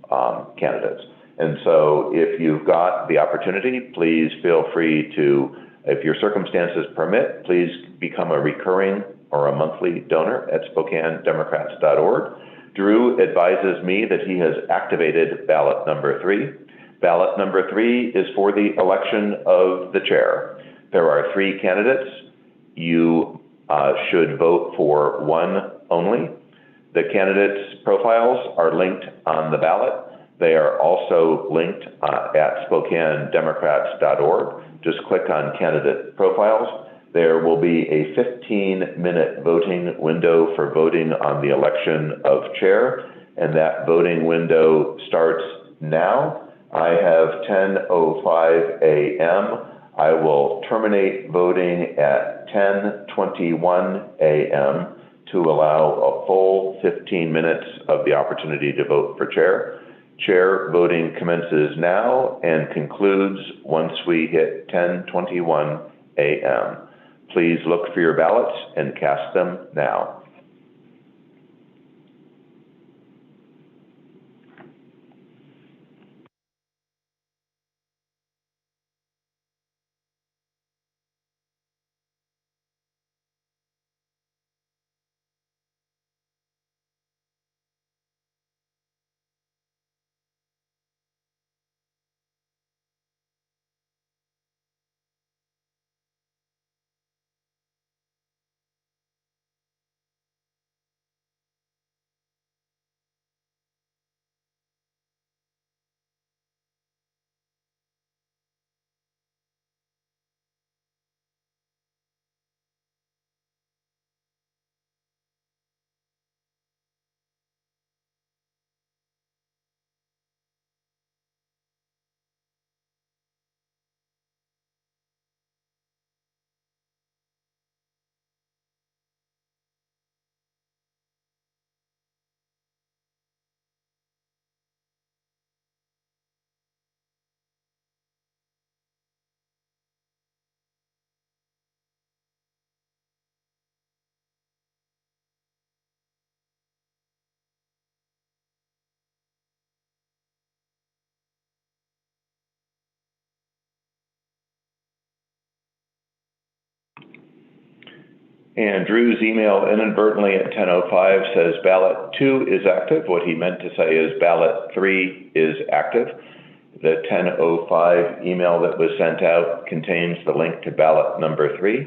S1: candidates. And so if you've got the opportunity, please feel free to, if your circumstances permit, please become a recurring or a monthly donor at SpokaneDemocrats.org. Drew advises me that he has activated ballot number 3. Ballot number 3 is for the election of the chair. There are 3 candidates. You should vote for one only. The candidates' profiles are linked on the ballot. They are also linked at SpokaneDemocrats.org. Just click on candidate profiles. There will be a 15-minute voting window for voting on the election of chair, and that voting window starts now. I have 10:05 a.m. I will terminate voting at 10:21 a.m. to allow a full 15 minutes of the opportunity to vote for chair. Chair voting commences now and concludes once we hit 10:21 a.m. Please look for your ballots and cast them now. And Drew's email inadvertently at 10:05 says ballot 2 is active. What he meant to say is ballot 3 is active. The 10:05 email that was sent out contains the link to ballot number 3.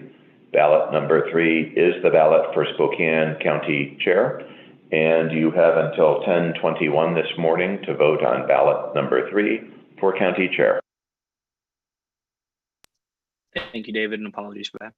S1: Ballot number 3 is the ballot for Spokane County Chair. And you have until 10:21 this morning to vote on ballot number 3 for County Chair.
S2: Thank you, David, and apologies for that.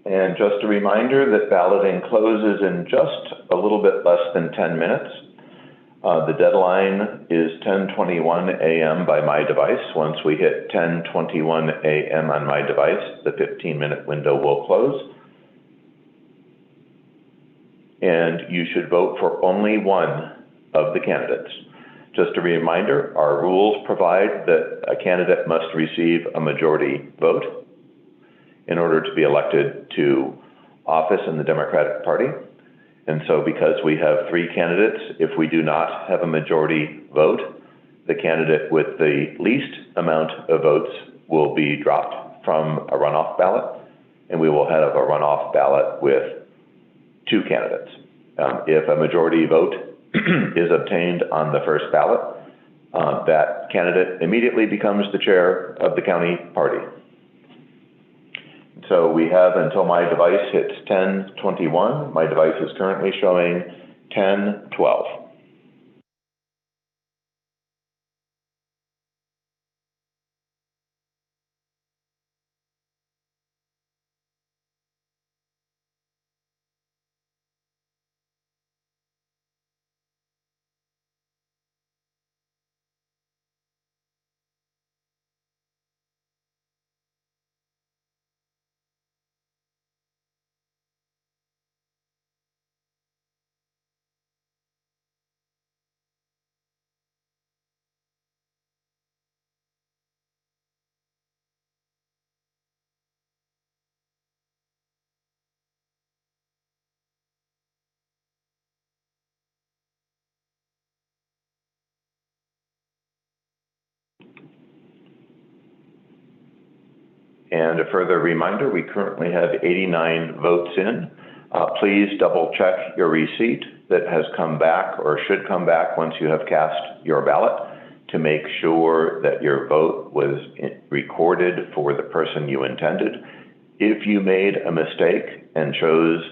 S1: And just a reminder that balloting closes in just a little bit less than 10 minutes. The deadline is 10:21 a.m. by my device. Once we hit 10:21 a.m. on my device, the 15-minute window will close. And you should vote for only one of the candidates. Just a reminder, our rules provide that a candidate must receive a majority vote in order to be elected to office in the Democratic Party. And so because we have three candidates, if we do not have a majority vote, the candidate with the least amount of votes will be dropped from a runoff ballot, and we will have a runoff ballot with two candidates. If a majority vote is obtained on the first ballot, that candidate immediately becomes the chair of the county party. So we have until my device hits 10:21. My device is currently showing 10:12. And a further reminder, we currently have 89 votes in. Please double check your receipt that has come back or should come back once you have cast your ballot to make sure that your vote was recorded for the person you intended. If you made a mistake and chose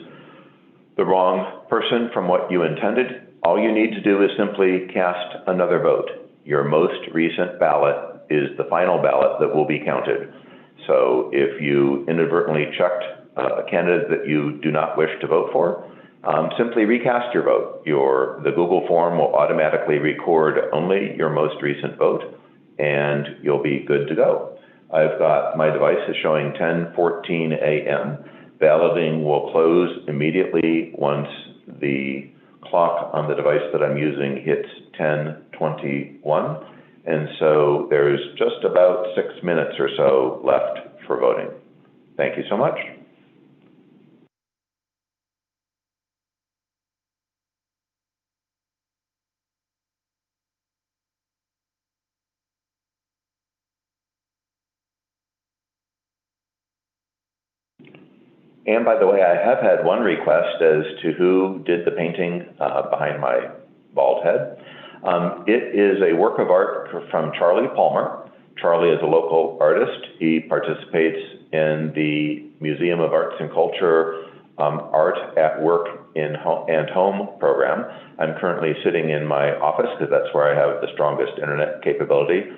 S1: the wrong person from what you intended, all you need to do is simply cast another vote. Your most recent ballot is the final ballot that will be counted. So if you inadvertently checked a candidate that you do not wish to vote for, simply recast your vote. The Google form will automatically record only your most recent vote, and you'll be good to go. I've got my device is showing 10:14 a.m. Balloting will close immediately once the clock on the device that I'm using hits 10:21. And so there's just about 6 minutes or so left for voting. Thank you so much. And by the way, I have had one request as to who did the painting behind my bald head. It is a work of art from Charlie Palmer. Charlie is a local artist. He participates in the Museum of Arts and Culture Art at Work and Home program. I'm currently sitting in my office because that's where I have the strongest internet capability.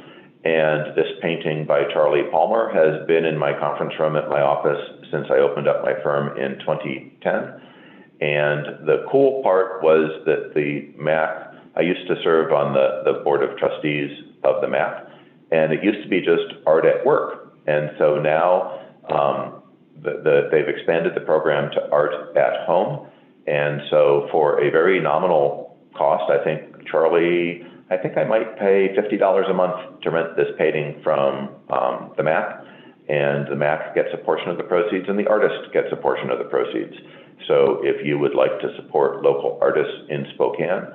S1: And this painting by Charlie Palmer has been in my conference room at my office since I opened up my firm in 2010. And the cool part was that the MAC, I used to serve on the board of trustees of the MAC, and it used to be just art at work. And so now they've expanded the program to art at home. And so for a very nominal cost, I think I might pay $50 a month to rent this painting from the MAC, and the MAC gets a portion of the proceeds and the artist gets a portion of the proceeds. So if you would like to support local artists in Spokane,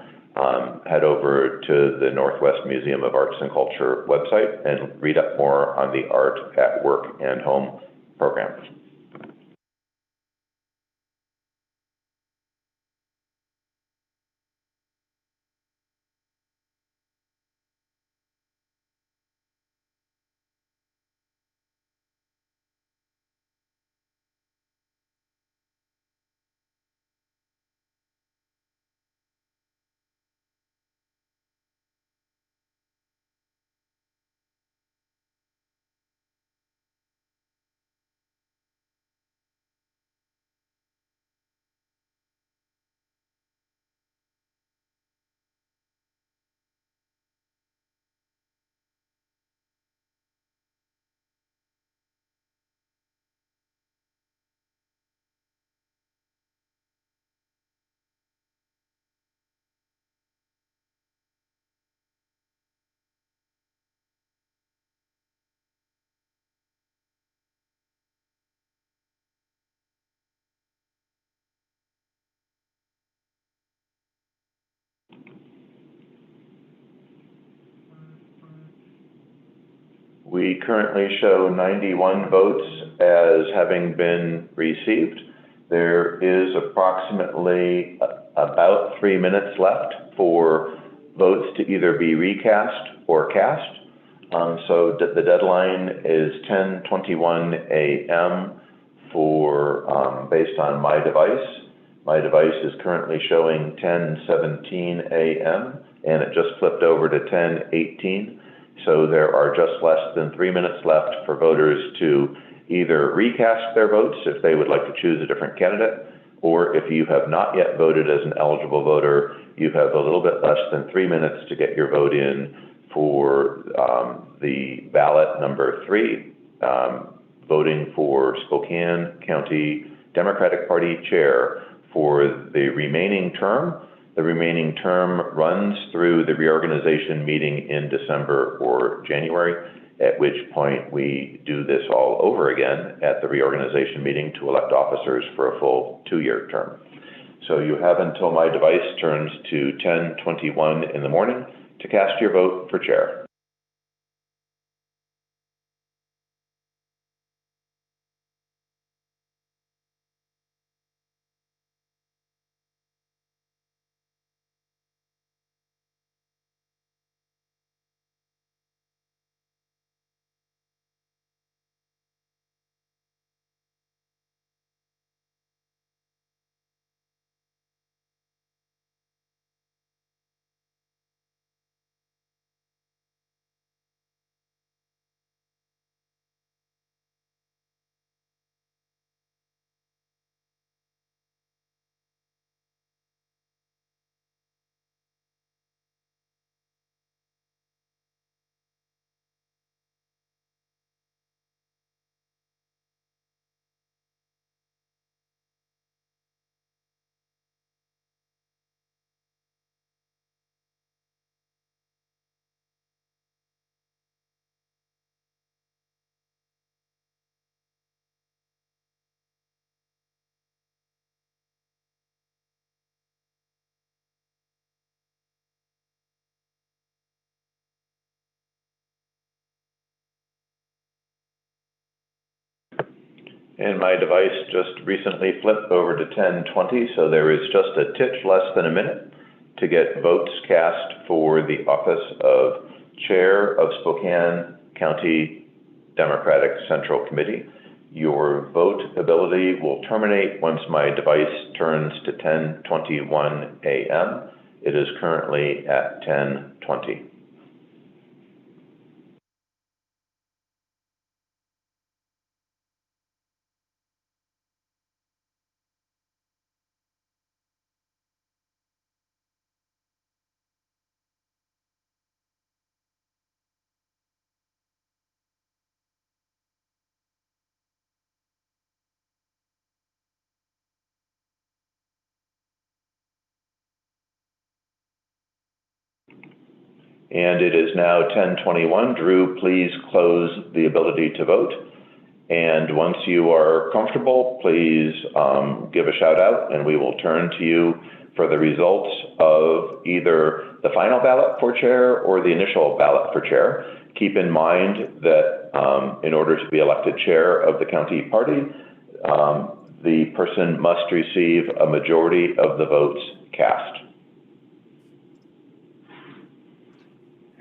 S1: head over to the Northwest Museum of Arts and Culture website and read up more on the Art at Work and Home program. We currently show 91 votes as having been received. There is approximately about 3 minutes left for votes to either be recast or cast. So the deadline is 10:21 a.m. for based on my device. My device is currently showing 10:17 a.m. and it just flipped over to 10:18. So there are just less than 3 minutes left for voters to either recast their votes if they would like to choose a different candidate, or if you have not yet voted as an eligible voter, you have a little bit less than 3 minutes to get your vote in for the ballot number 3, voting for Spokane County Democratic Party Chair for the remaining term. The remaining term runs through the reorganization meeting in December or January, at which point we do this all over again at the reorganization meeting to elect officers for a full 2-year term. So you have until my device turns to 10:21 in the morning to cast your vote for chair. And my device just recently flipped over to 10:20, so there is just a titch less than a minute to get votes cast for the office of Chair of Spokane County Democratic Central Committee. Your vote ability will terminate once my device turns to 10:21 a.m. It is currently at 10:20. And it is now 10:21. Drew, please close the ability to vote. And once you are comfortable, please give a shout out and we will turn to you for the results of either the final ballot for chair or the initial ballot for chair. Keep in mind that in order to be elected chair of the county party, the person must receive a majority of the votes cast.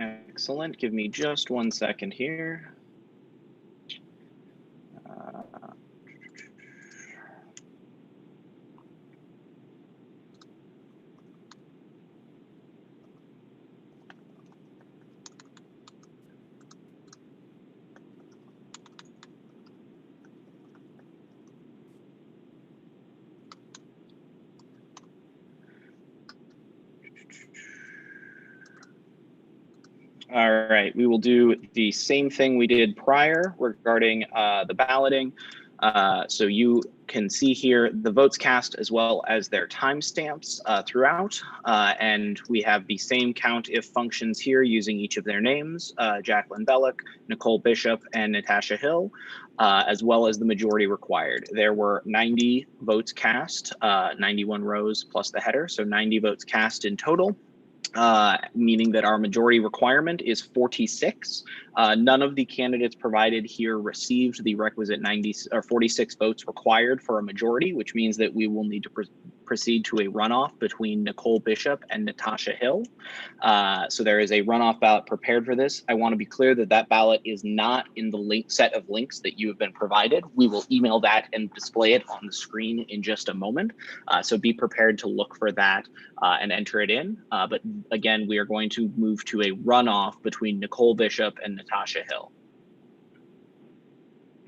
S2: Excellent. Give me just 1 second here. All right, we will do the same thing we did prior regarding the balloting. So you can see here the votes cast as well as their timestamps throughout. And we have the same count if functions here using each of their names, Jacqueline Bellick, Nicole Bishop, and Natasha Hill, as well as the majority required. There were 90 votes cast, 91 rows plus the header, so 90 votes cast in total. meaning that our majority requirement is 46. None of the candidates provided here received the requisite 90 or 46 votes required for a majority, which means that we will need to proceed to a runoff between Nicole Bishop and Natasha Hill. So there is a runoff ballot prepared for this. I want to be clear that that ballot is not in the link set of links that you have been provided. We will email that and display it on the screen in just a moment. So be prepared to look for that and enter it in. But again, we are going to move to a runoff between Nicole Bishop and Natasha Hill.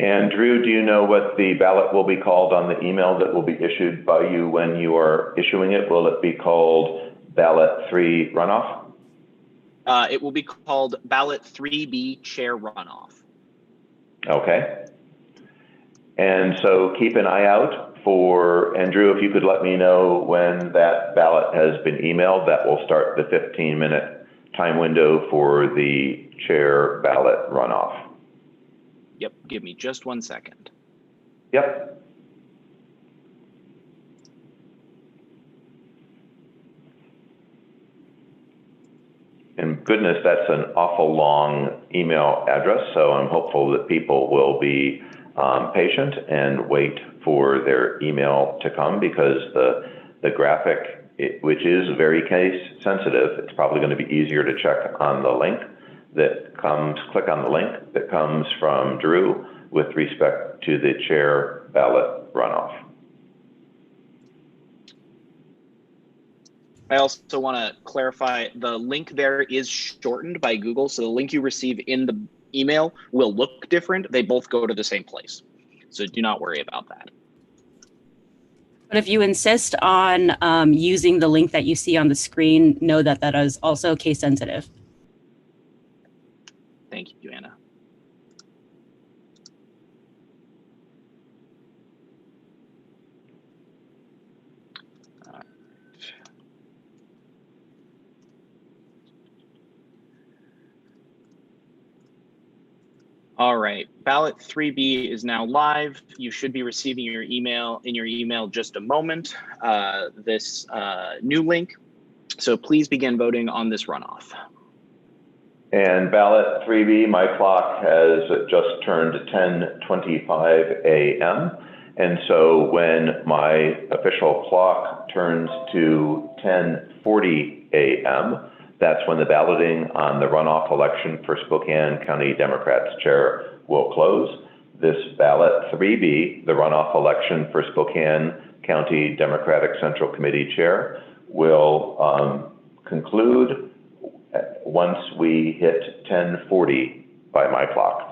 S1: And Drew, do you know what the ballot will be called on the email that will be issued by you when you are issuing it? Will it be called ballot 3 runoff?
S2: It will be called ballot 3B chair runoff.
S1: Okay. And so keep an eye out for, and Drew, if you could let me know when that ballot has been emailed, that will start the 15-minute time window for the chair ballot runoff.
S2: Yep, give me just 1 second.
S1: Yep. And goodness, that's an awful long email address, so I'm hopeful that people will be patient and wait for their email to come, because the graphic, which is very case sensitive, it's probably going to be easier to check on the link that comes, click on the link that comes from Drew with respect to the chair ballot runoff.
S2: I also want to clarify, the link there is shortened by Google, so the link you receive in the email will look different. They both go to the same place, so do not worry about that.
S4: But if you insist on using the link that you see on the screen, know that that is also case sensitive.
S2: Thank you, Anna. All right, ballot 3B is now live. You should be receiving your email in your email just a moment, this new link. So please begin voting on this runoff.
S1: And ballot 3B, my clock has just turned 10:25 a.m. And so when my official clock turns to 10:40 a.m., that's when the balloting on the runoff election for Spokane County Democrats chair will close. This ballot 3B, the runoff election for Spokane County Democratic Central Committee chair, will conclude once we hit 10:40 by my clock.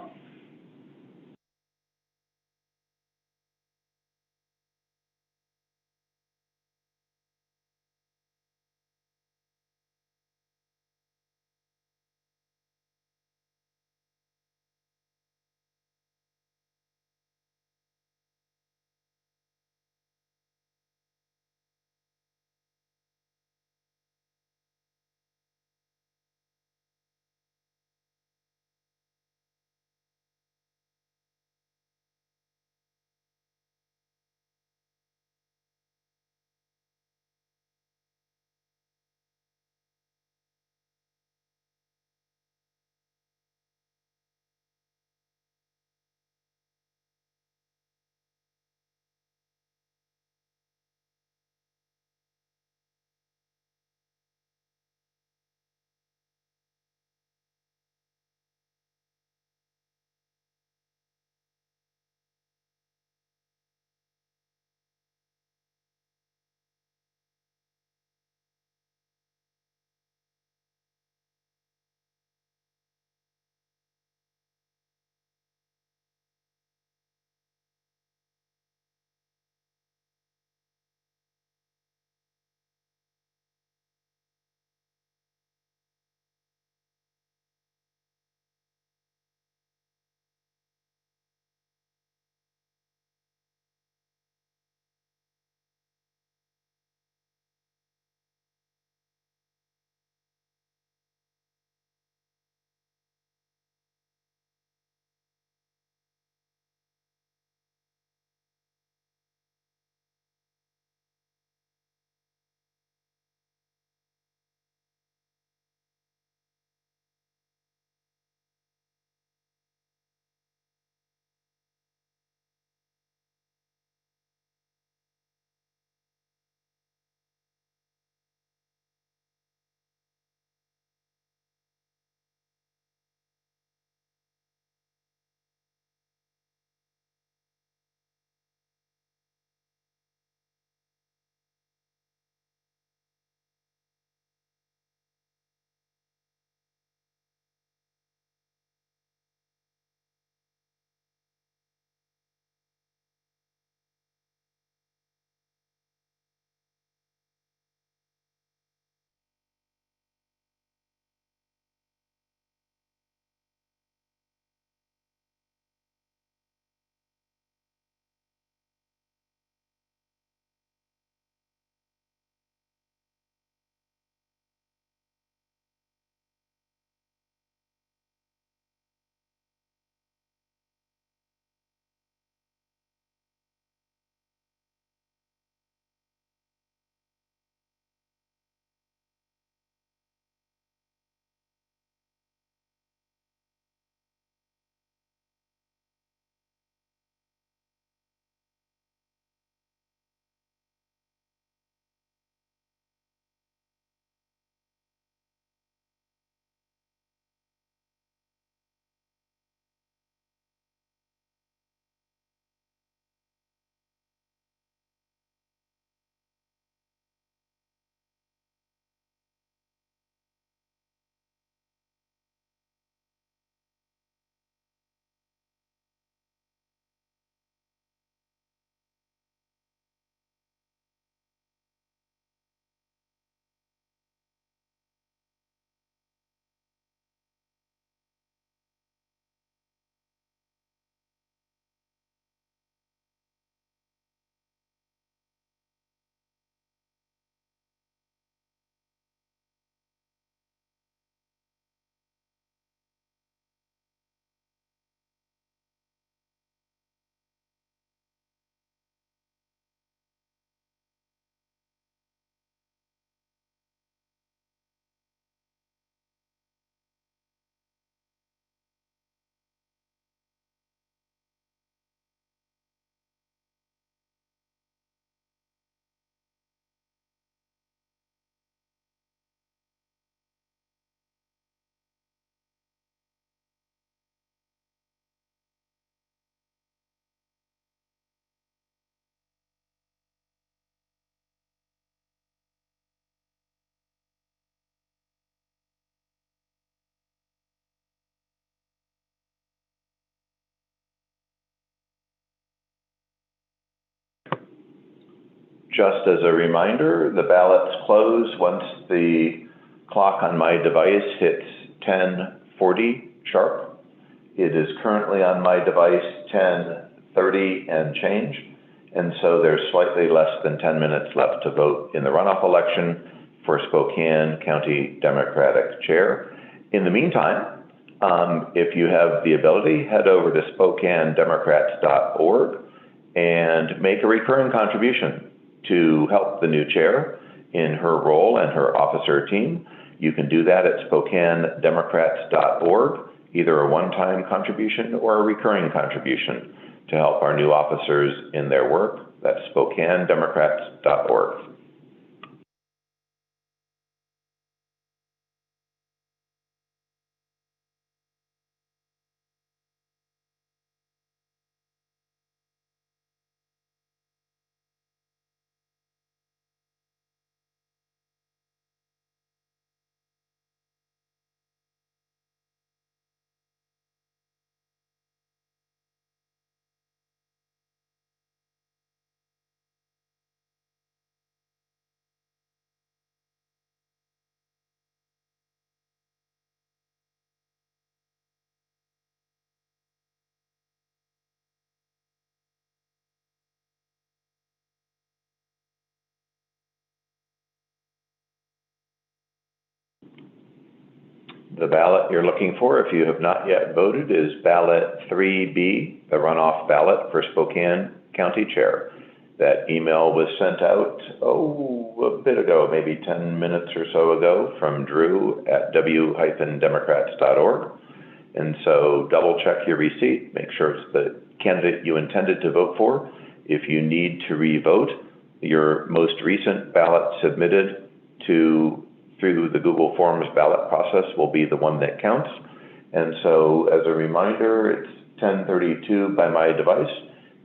S1: Just as a reminder, the ballots close once the clock on my device hits 10:40 sharp. It is currently on my device 10:30 and change, and so there's slightly less than 10 minutes left to vote in the runoff election for Spokane County Democratic Chair. In the meantime, if you have the ability, head over to SpokaneDemocrats.org and make a recurring contribution to help the new chair in her role and her officer team. You can do that at SpokaneDemocrats.org, either a one-time contribution or a recurring contribution to help our new officers in their work. That's SpokaneDemocrats.org. The ballot you're looking for, if you have not yet voted, is ballot 3B, the runoff ballot for Spokane County Chair. That email was sent out, a bit ago, maybe 10 minutes or so ago, from Drew at w-democrats.org. And so double check your receipt, make sure it's the candidate you intended to vote for. If you need to re-vote, your most recent ballot submitted through the Google Forms ballot process will be the one that counts. And so as a reminder, it's 10:32 by my device.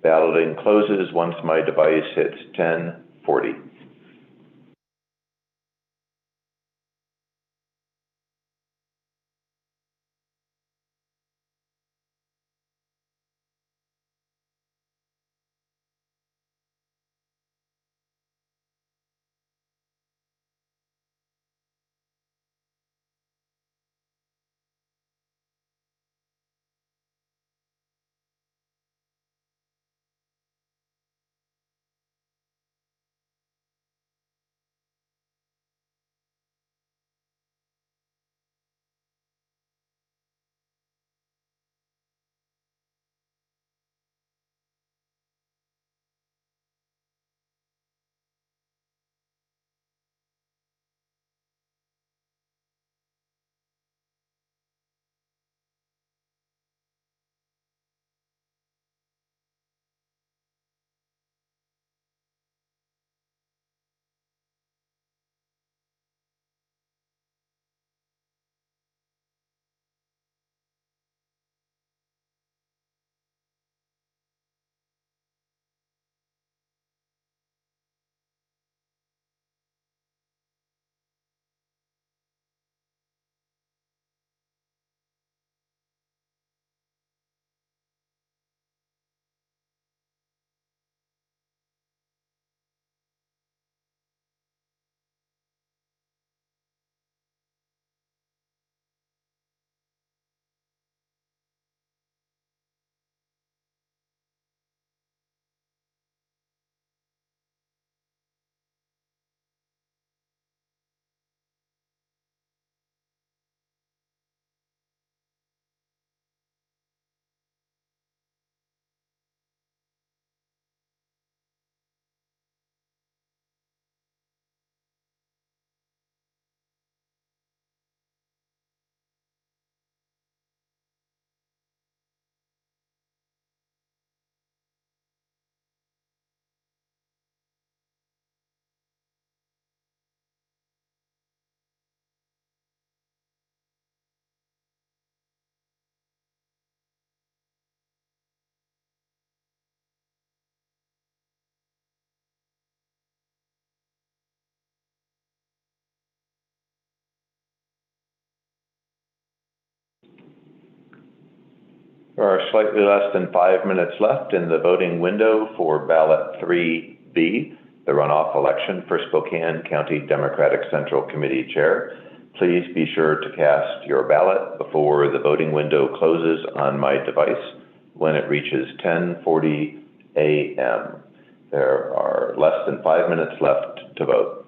S1: Balloting closes once my device hits 10:40. There are slightly less than 5 minutes left in the voting window for ballot 3B. the runoff election for Spokane County Democratic Central Committee Chair. Please be sure to cast your ballot before the voting window closes on my device when it reaches 10:40 a.m. There are less than 5 minutes left to vote.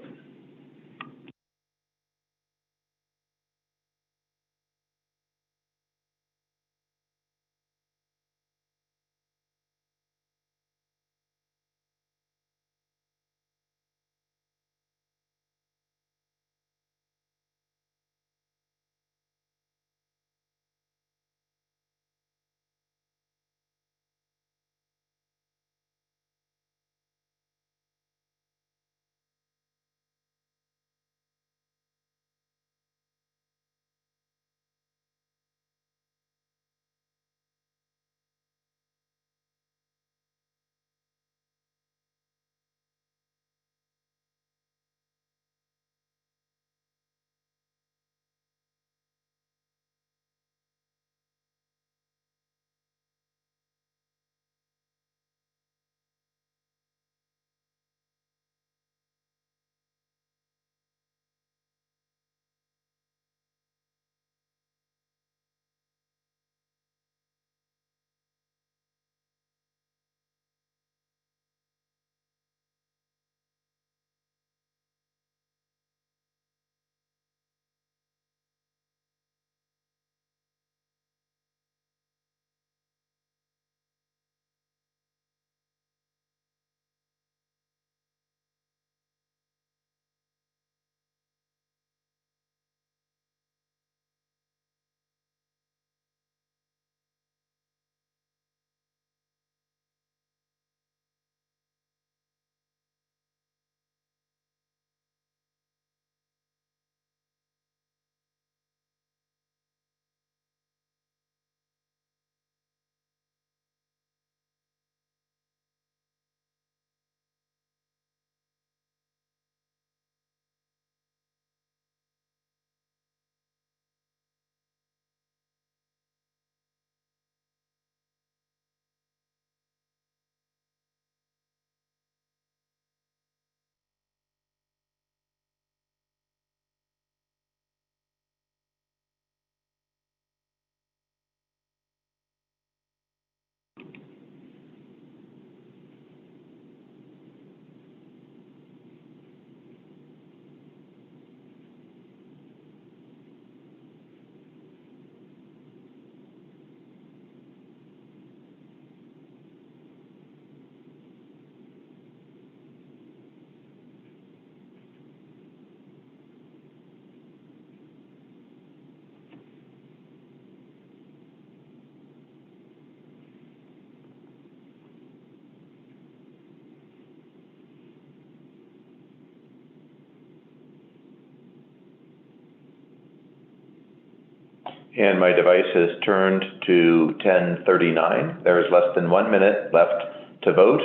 S1: And my device has turned to 10:39. There is less than 1 minute left to vote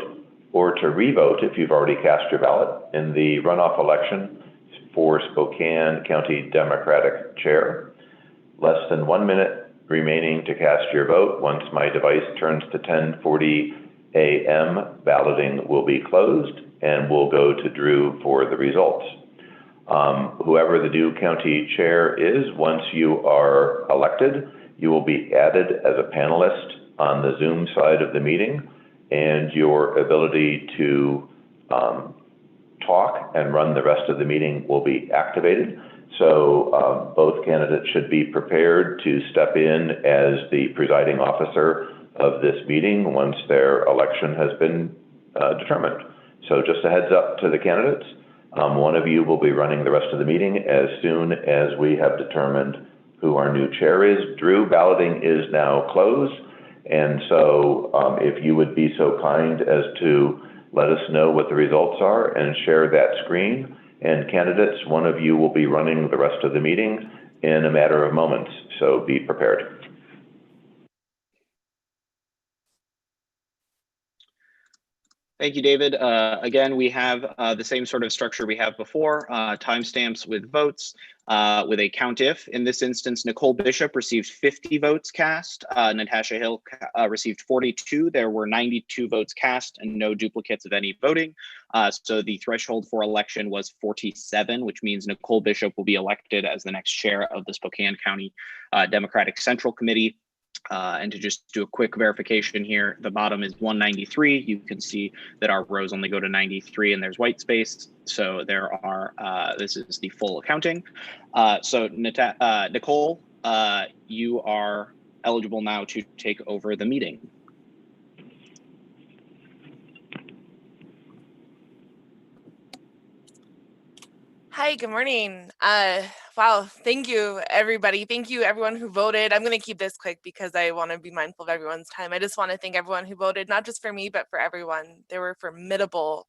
S1: or to re-vote if you've already cast your ballot in the runoff election for Spokane County Democratic Chair. Less than 1 minute remaining to cast your vote. Once my device turns to 10:40 a.m., balloting will be closed and we'll go to Drew for the results. Whoever the new county chair is, once you are elected, you will be added as a panelist on the Zoom side of the meeting, and your ability to talk and run the rest of the meeting will be activated. So both candidates should be prepared to step in as the presiding officer of this meeting once their election has been determined. So just a heads up to the candidates. One of you will be running the rest of the meeting as soon as we have determined who our new chair is. Drew, balloting is now closed. And so if you would be so kind as to let us know what the results are and share that screen. And candidates, one of you will be running the rest of the meeting in a matter of moments. So be prepared.
S2: Thank you, David. Again, we have the same sort of structure we have before, timestamps with votes, with a count if. In this instance, Nicole Bishop received 50 votes cast. Natasha Hill received 42. There were 92 votes cast and no duplicates of any voting. So the threshold for election was 47, which means Nicole Bishop will be elected as the next chair of the Spokane County Democratic Central Committee. And to just do a quick verification here, the bottom is 193. You can see that our rows only go to 93 and there's white space. So there are, this is the full accounting. So Nicole, you are eligible now to take over the meeting.
S5: Hi, good morning. Wow, thank you, everybody. Thank you, everyone who voted. I'm going to keep this quick because I want to be mindful of everyone's time. I just want to thank everyone who voted, not just for me, but for everyone. There were formidable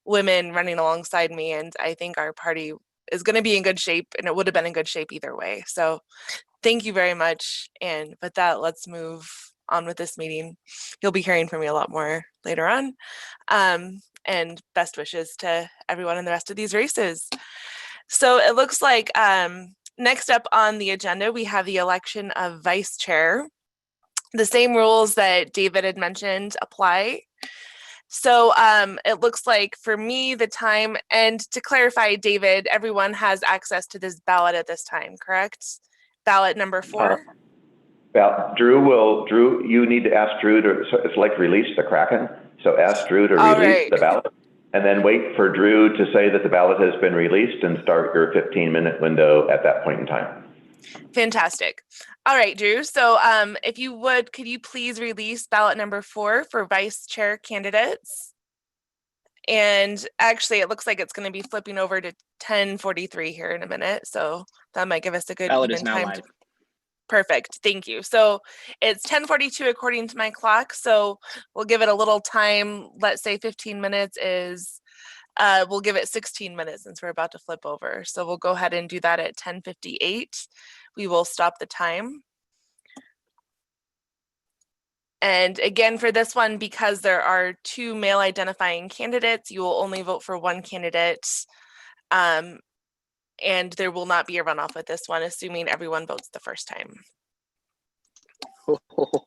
S5: women running alongside me, and I think our party is going to be in good shape, and it would have been in good shape either way. So thank you very much. And with that, let's move on with this meeting. You'll be hearing from me a lot more later on. And best wishes to everyone in the rest of these races. So it looks like next up on the agenda, we have the election of vice chair. The same rules that David had mentioned apply. So it looks like for me, the time, and to clarify, David, everyone has access to this ballot at this time, correct? Ballot number 4?
S1: Drew, you need to ask Drew to, so it's like release the Kraken. So ask Drew to release the ballot, and then wait for Drew to say that the ballot has been released and start your 15-minute window at that point in time.
S5: Fantastic. All right, Drew. So if you would, could you please release ballot number 4 for vice chair candidates? And actually, it looks like it's going to be flipping over to 10:43 here in a minute. So that might give us a good
S2: Ballot
S5: even
S2: is now
S5: time.
S2: live.
S5: Perfect. Thank you. So it's 10:42 according to my clock. So we'll give it a little time. Let's say 15 minutes is, we'll give it 16 minutes since we're about to flip over. So we'll go ahead and do that at 10:58. We will stop the time. And again, for this one, because there are 2 male identifying candidates, you will only vote for one candidate. And there will not be a runoff with this one, assuming everyone votes the first time.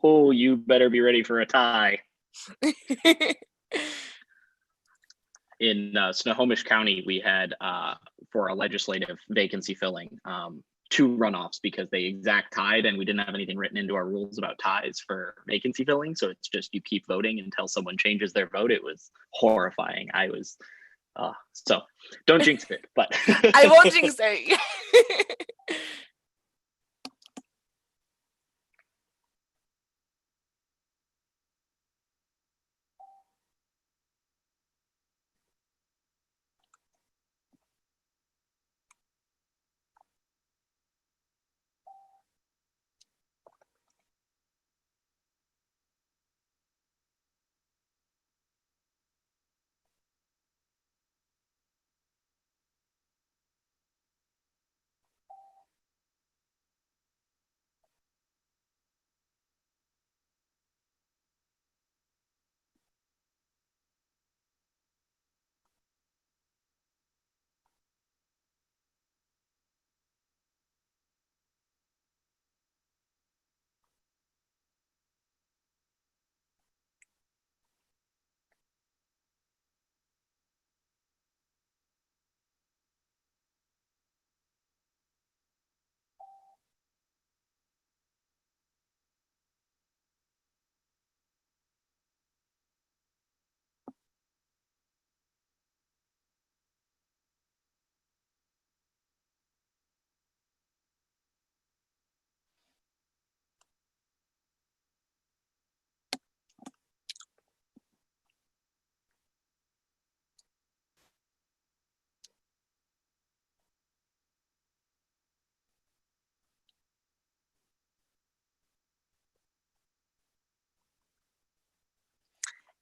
S2: Oh, you better be ready for a tie. In Snohomish County, we had, for a legislative vacancy filling, 2 runoffs because they exact tied, and we didn't have anything written into our rules about ties for vacancy filling. So it's just you keep voting until someone changes their vote. It was horrifying. I was, so don't jinx it, but
S5: I won't jinx it.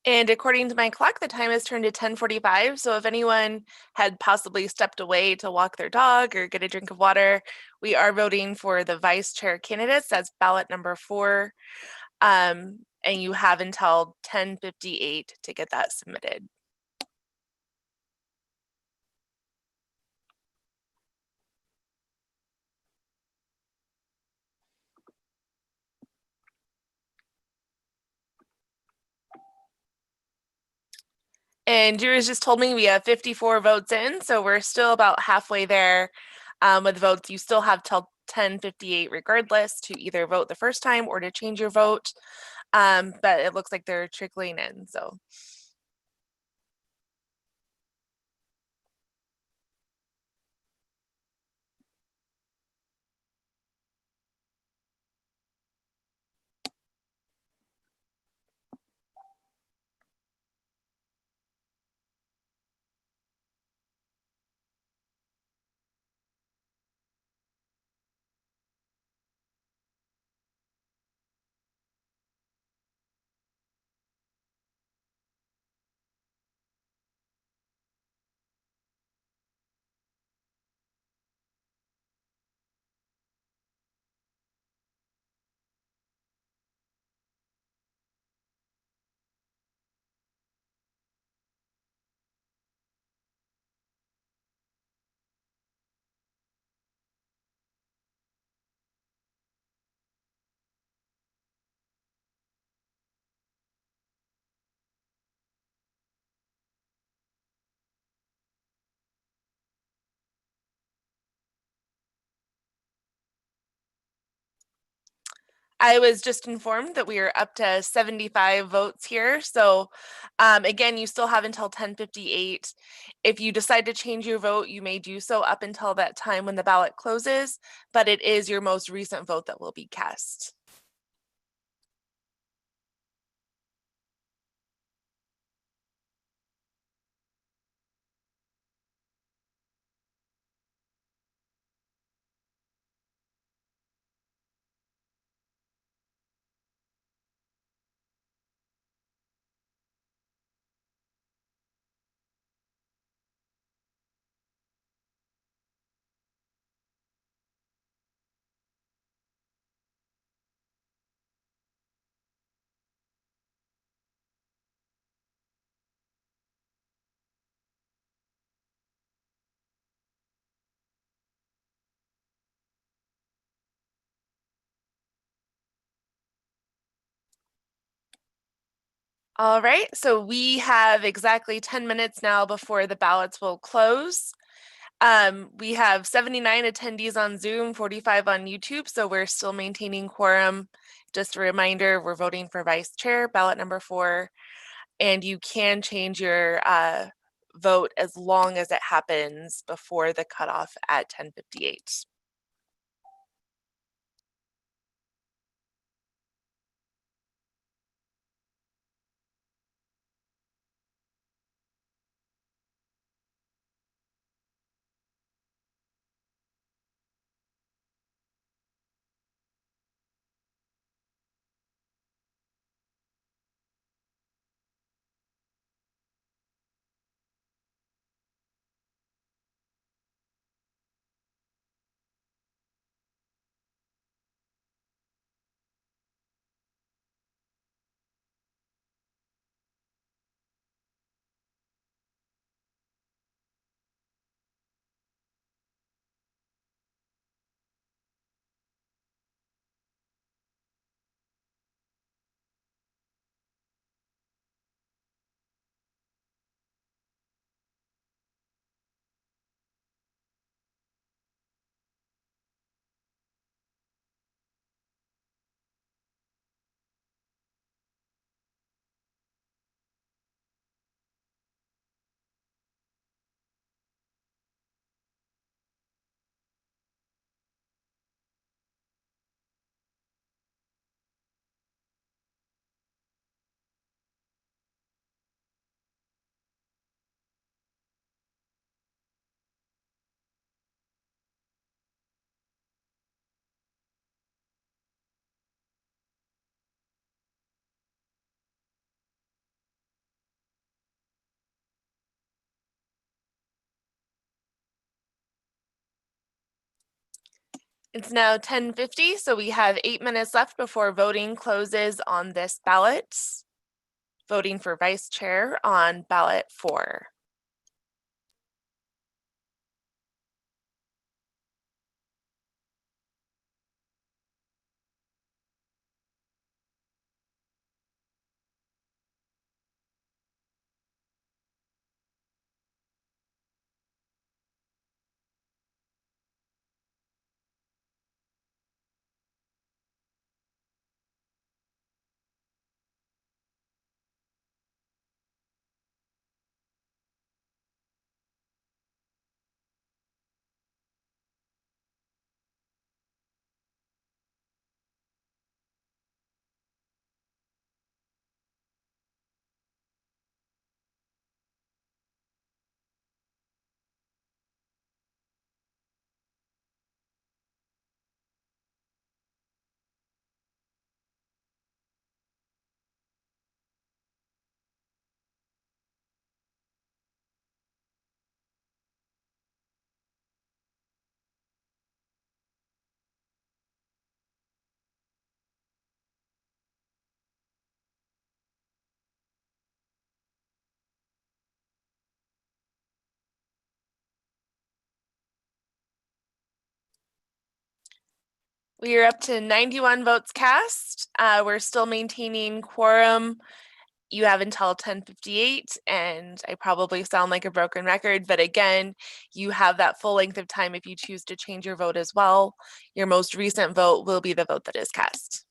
S5: And according to my clock, the time has turned to 10:45. So if anyone had possibly stepped away to walk their dog or get a drink of water, we are voting for the vice chair candidates. That's ballot number 4. and you have until 10:58 to get that submitted. And Juris just told me we have 54 votes in, so we're still about halfway there with votes. You still have till 10:58 regardless to either vote the first time or to change your vote, but it looks like they're trickling in, so. I was just informed that we are up to 75 votes here. So again, you still have until 10:58. If you decide to change your vote, you may do so up until that time when the ballot closes, but it is your most recent vote that will be cast. All right, so we have exactly 10 minutes now before the ballots will close. We have 79 attendees on Zoom, 45 on YouTube, so we're still maintaining quorum. Just a reminder, we're voting for vice chair, ballot number 4, and you can change your vote as long as it happens before the cutoff at 10:58. It's now 10:50, so we have 8 minutes left before voting closes on this ballot. Voting for vice chair on ballot 4. We are up to 91 votes cast. We're still maintaining quorum. You have until 10:58, and I probably sound like a broken record, but again, you have that full length of time if you choose to change your vote as well. Your most recent vote will be the vote that is cast.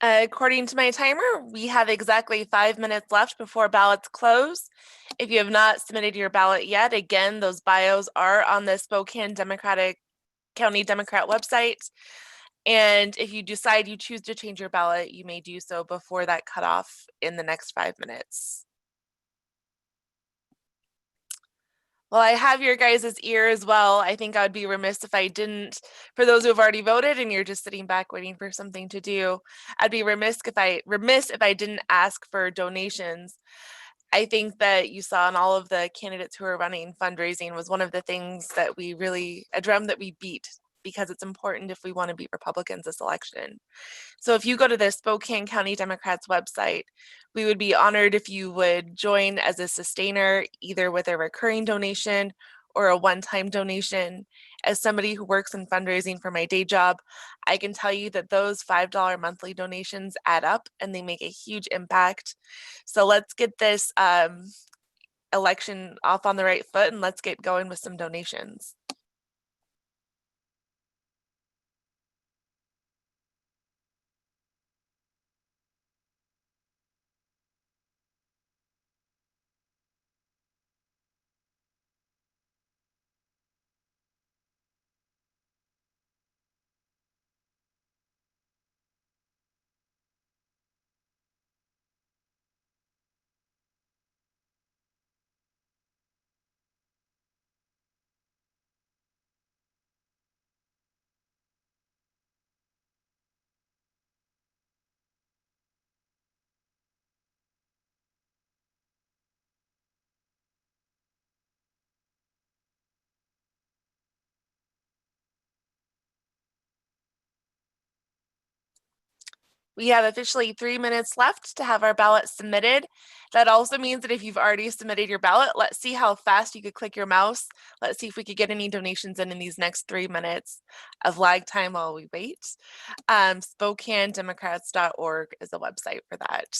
S5: According to my timer, we have exactly 5 minutes left before ballots close. If you have not submitted your ballot yet, again, those bios are on the Spokane County Democrat website. And if you decide you choose to change your ballot, you may do so before that cutoff in the next 5 minutes. Well, I have your guys' ear as well. I think I would be remiss if I didn't. For those who have already voted and you're just sitting back waiting for something to do, I'd be remiss if I didn't ask for donations. I think that you saw in all of the candidates who are running, fundraising was one of the things that a drum that we beat, because it's important if we want to beat Republicans this election. So if you go to the Spokane County Democrats website, we would be honored if you would join as a sustainer, either with a recurring donation or a one-time donation. As somebody who works in fundraising for my day job, I can tell you that those $5 monthly donations add up and they make a huge impact. So let's get this election off on the right foot, and let's get going with some donations. We have officially 3 minutes left to have our ballot submitted. That also means that if you've already submitted your ballot, let's see how fast you could click your mouse. Let's see if we could get any donations in these next 3 minutes of lag time while we wait. SpokaneDemocrats.org is a website for that.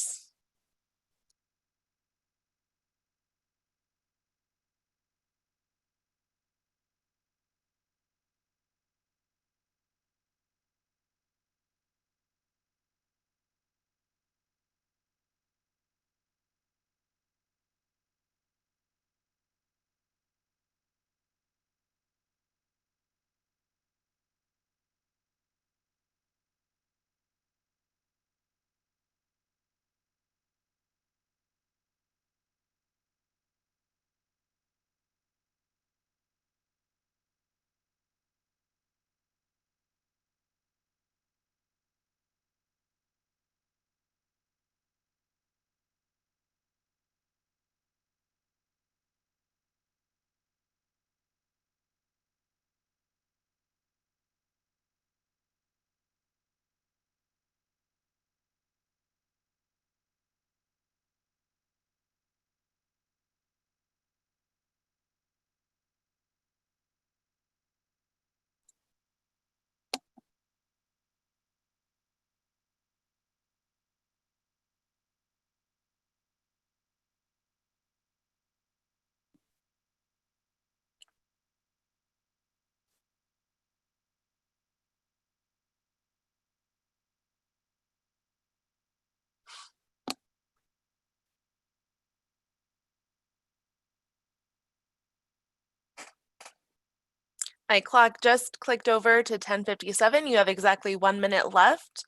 S5: My clock just clicked over to 10:57. You have exactly 1 minute left.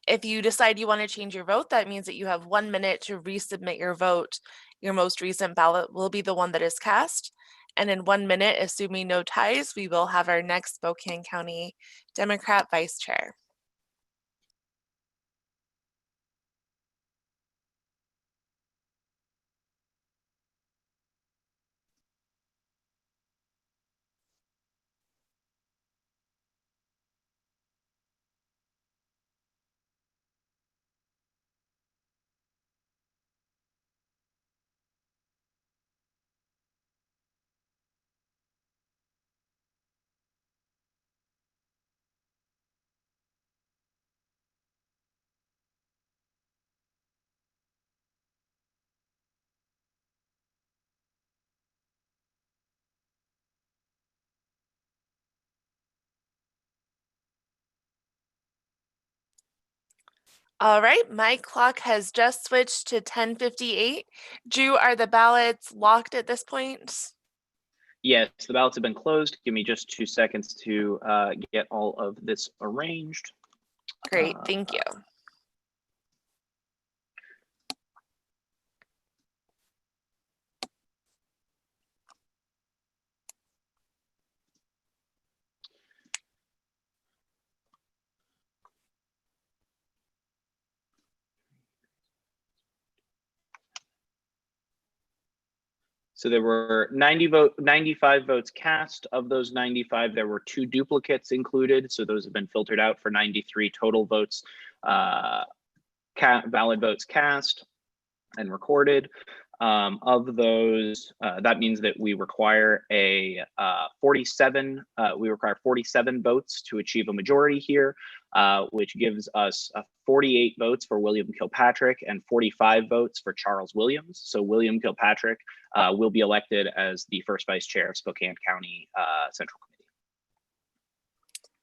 S5: If you decide you want to change your vote, that means that you have 1 minute to resubmit your vote. Your most recent ballot will be the one that is cast. And in 1 minute, assuming no ties, we will have our next Spokane County Democrat Vice Chair. All right, my clock has just switched to 10:58. Drew, are the ballots locked at this point?
S2: Yes, the ballots have been closed. Give me just 2 seconds to get all of this arranged.
S5: Great, thank you.
S2: So there were 95 votes cast. Of those 95, there were 2 duplicates included. So those have been filtered out for 93 total votes, valid votes cast and recorded. Of those, that means that we require a 47. We require 47 votes to achieve a majority here, which gives us 48 votes for William Kilpatrick and 45 votes for Charles Williams. So William Kilpatrick will be elected as the first vice chair of Spokane County Central Committee.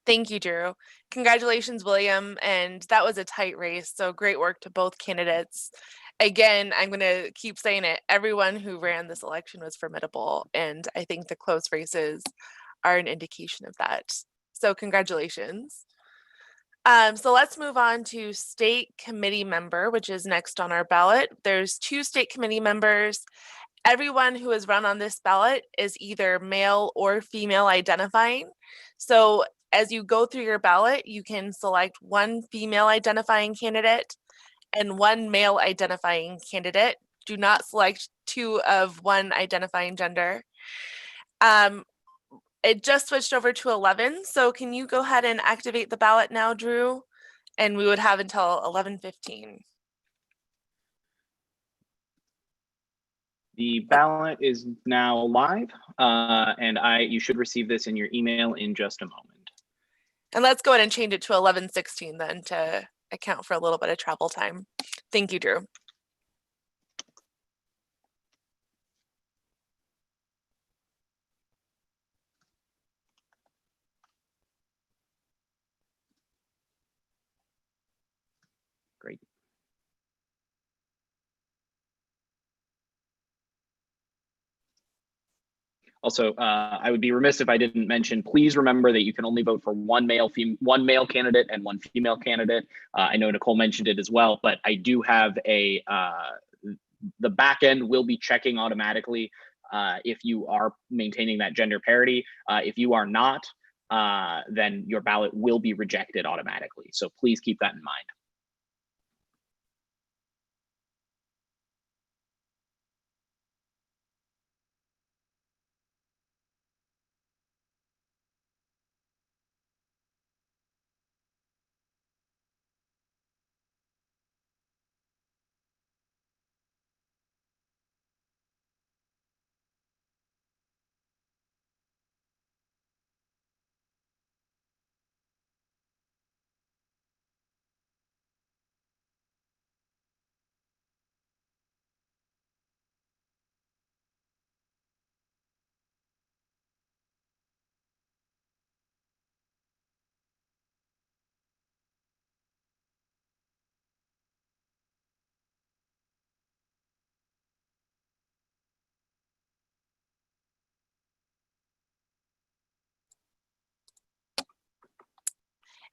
S5: Thank you, Drew. Congratulations, William. And that was a tight race. So great work to both candidates. Again, I'm going to keep saying it. Everyone who ran this election was formidable. And I think the close races are an indication of that. So congratulations. So let's move on to state committee member, which is next on our ballot. There's 2 state committee members. Everyone who has run on this ballot is either male or female identifying. So as you go through your ballot, you can select 1 female identifying candidate and 1 male identifying candidate. Do not select 2 of 1 identifying gender. It just switched over to 11. So can you go ahead and activate the ballot now, Drew? And we would have until 11:15.
S2: The ballot is now live, and you should receive this in your email in just a moment.
S5: And let's go ahead and change it to 11:16 then to account for a little bit of travel time. Thank you, Drew.
S2: Great. Also, I would be remiss if I didn't mention, please remember that you can only vote for one male candidate and one female candidate. I know Nicole mentioned it as well, but I do have the back end will be checking automatically if you are maintaining that gender parity. If you are not, then your ballot will be rejected automatically. So please keep that in mind.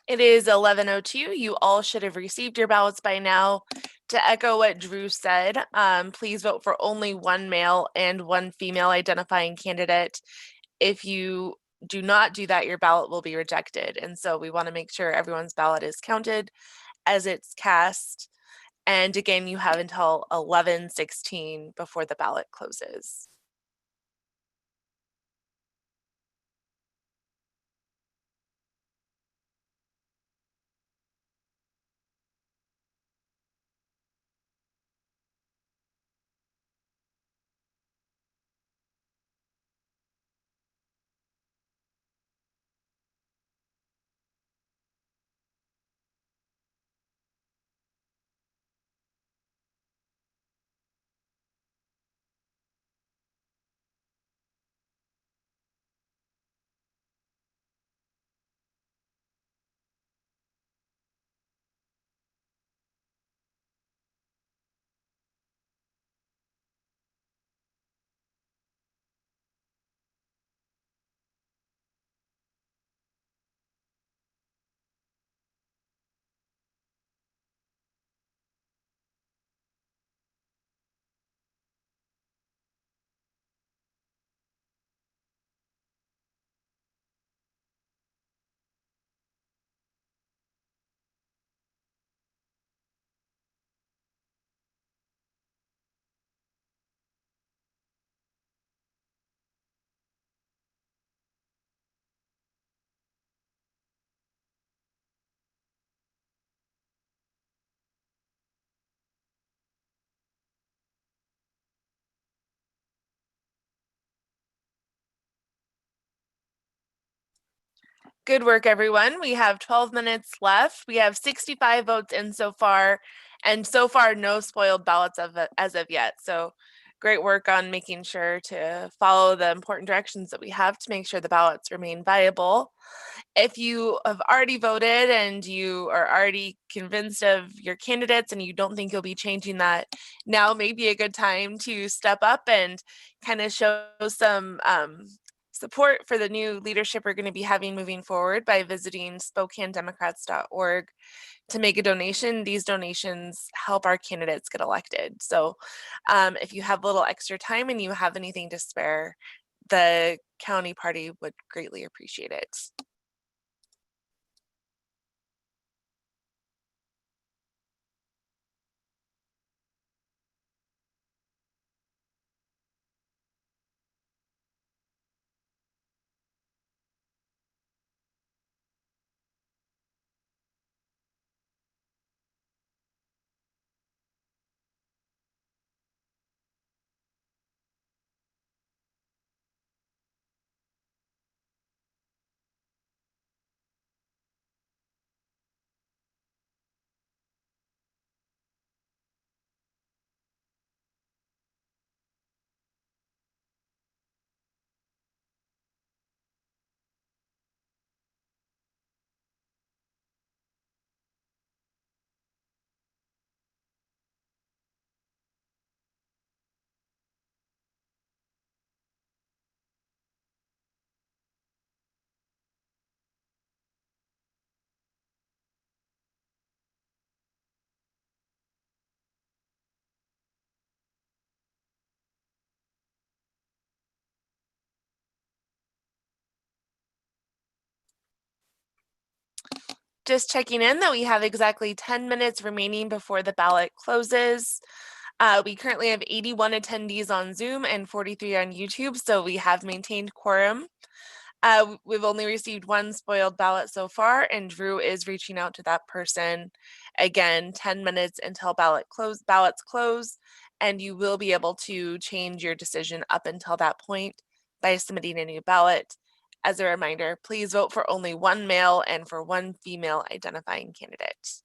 S5: It is 11:02. You all should have received your ballots by now. To echo what Drew said, please vote for only one male and one female identifying candidate. If you do not do that, your ballot will be rejected. And so we want to make sure everyone's ballot is counted as it's cast. And again, you have until 11:16 before the ballot closes. Good work, everyone. We have 12 minutes left. We have 65 votes in so far, and so far no spoiled ballots as of yet. So great work on making sure to follow the important directions that we have to make sure the ballots remain viable. If you have already voted and you are already convinced of your candidates and you don't think you'll be changing that, now may be a good time to step up and kind of show some support for the new leadership we're going to be having moving forward by visiting SpokaneDemocrats.org to make a donation. These donations help our candidates get elected. So if you have a little extra time and you have anything to spare, the county party would greatly appreciate it. Just checking in that we have exactly 10 minutes remaining before the ballot closes. We currently have 81 attendees on Zoom and 43 on YouTube, so we have maintained quorum. We've only received one spoiled ballot so far, and Drew is reaching out to that person. Again, 10 minutes until ballots close, and you will be able to change your decision up until that point by submitting a new ballot. As a reminder, please vote for only one male and for one female identifying candidate.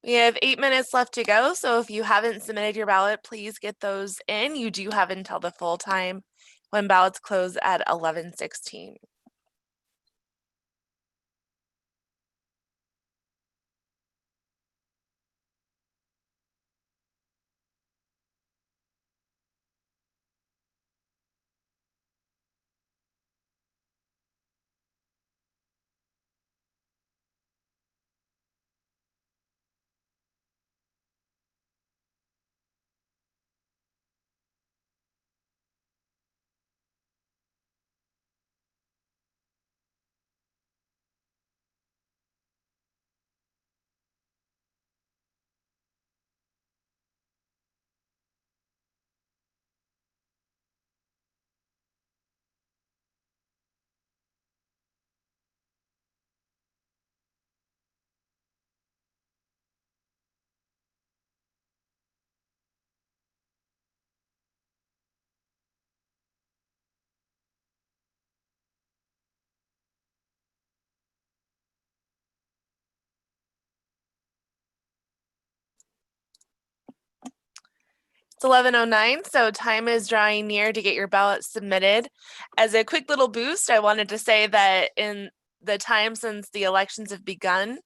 S5: We have 8 minutes left to go, so if you haven't submitted your ballot, please get those in. You do have until the full time when ballots close at 11:16. It's 11:09, so time is drawing near to get your ballot submitted. As a quick little boost, I wanted to say that in the time since the elections have begun,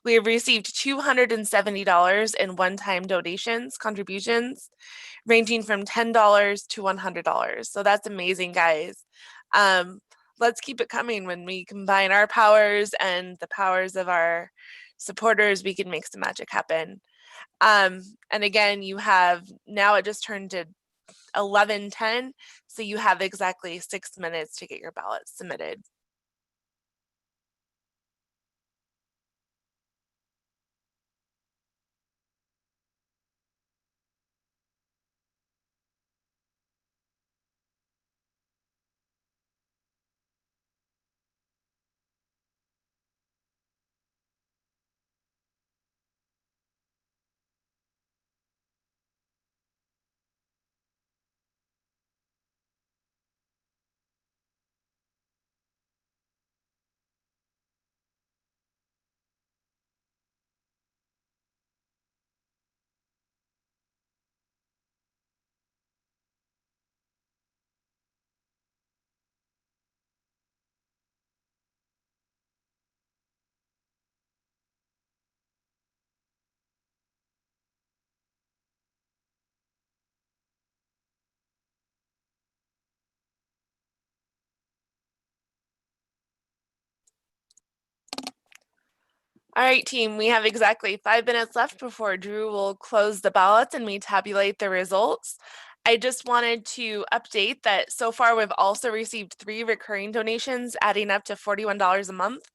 S5: we have received $270 in one-time contributions, ranging from $10 to $100. So that's amazing, guys. Let's keep it coming. When we combine our powers and the powers of our supporters, we can make some magic happen. And again, you have now it just turned to 11:10, so you have exactly 6 minutes to get your ballot submitted. All right, team, we have exactly 5 minutes left before Drew will close the ballots and we tabulate the results. I just wanted to update that so far we've also received 3 recurring donations, adding up to $41 a month.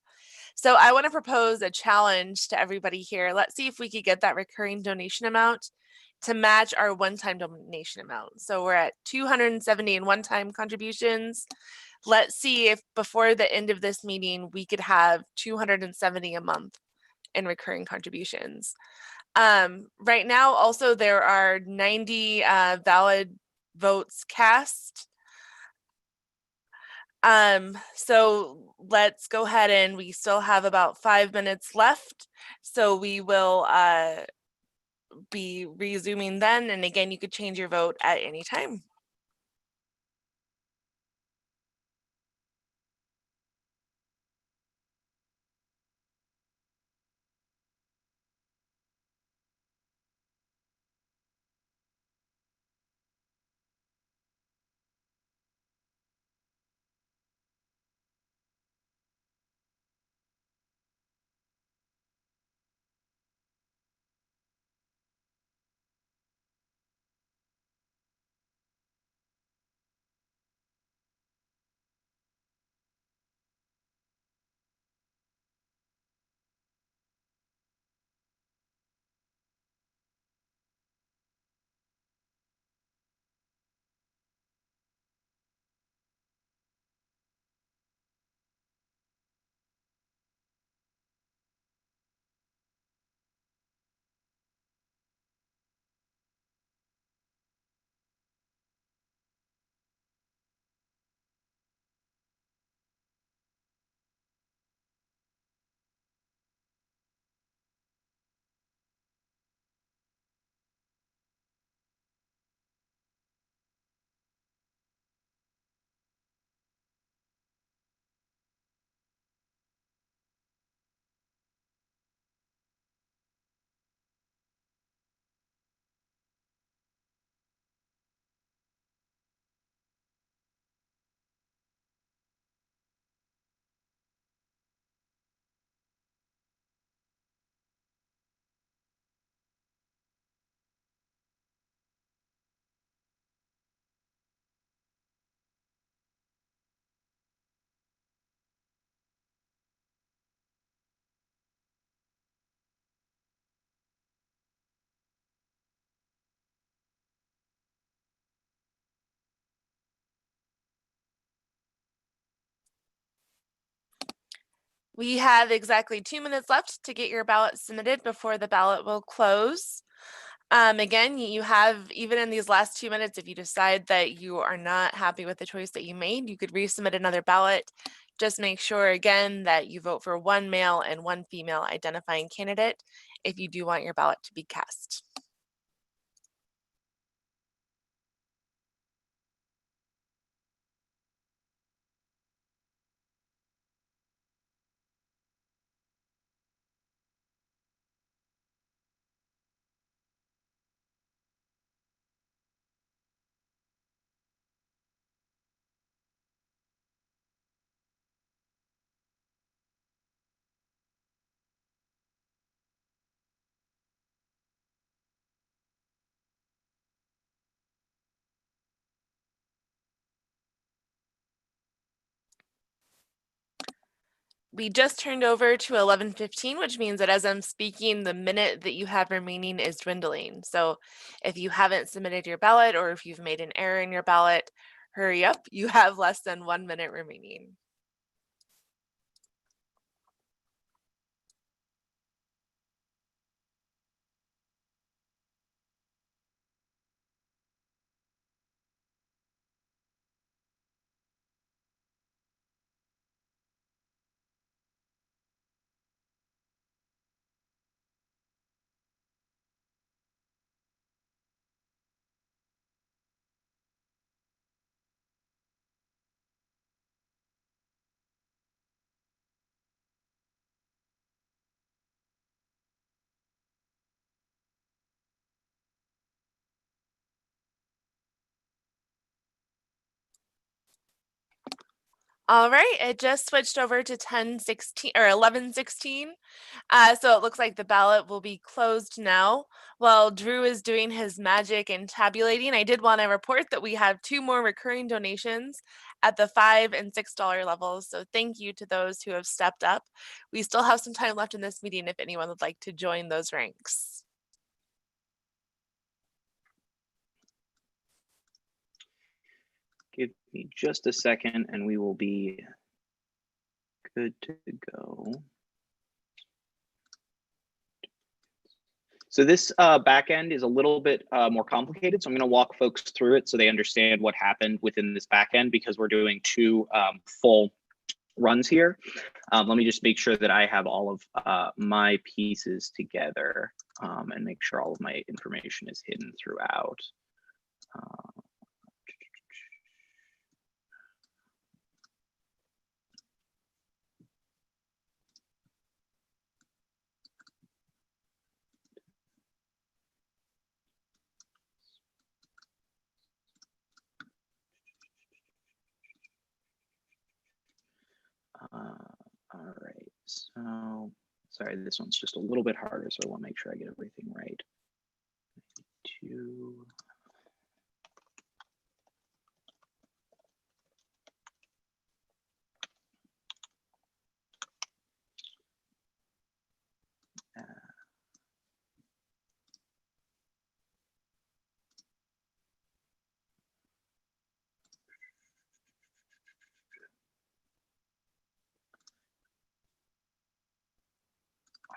S5: So I want to propose a challenge to everybody here. Let's see if we could get that recurring donation amount to match our one-time donation amount. So we're at 270 in one-time contributions. Let's see if before the end of this meeting, we could have 270 a month in recurring contributions. Right now, also, there are 90 valid votes cast. So let's go ahead, and we still have about 5 minutes left. So we will be resuming then. And again, you could change your vote at any time. We have exactly 2 minutes left to get your ballot submitted before the ballot will close. Again, you have, even in these last 2 minutes, if you decide that you are not happy with the choice that you made, you could resubmit another ballot. Just make sure again that you vote for one male and one female identifying candidate if you do want your ballot to be cast. We just turned over to 11:15, which means that as I'm speaking, the minute that you have remaining is dwindling. So if you haven't submitted your ballot or if you've made an error in your ballot, hurry up. You have less than 1 minute remaining. All right, it just switched over to 10:16 or 11:16. So it looks like the ballot will be closed now. While Drew is doing his magic and tabulating, I did want to report that we have 2 more recurring donations at the $5 and $6 levels. So thank you to those who have stepped up. We still have some time left in this meeting if anyone would like to join those ranks.
S2: Give me just a second and we will be good to go. So this back end is a little bit more complicated. So I'm going to walk folks through it so they understand what happened within this back end, because we're doing 2 full runs here. Let me just make sure that I have all of my pieces together and make sure all of my information is hidden throughout. All right, so sorry, this one's just a little bit harder, so I want to make sure I get everything right. 2.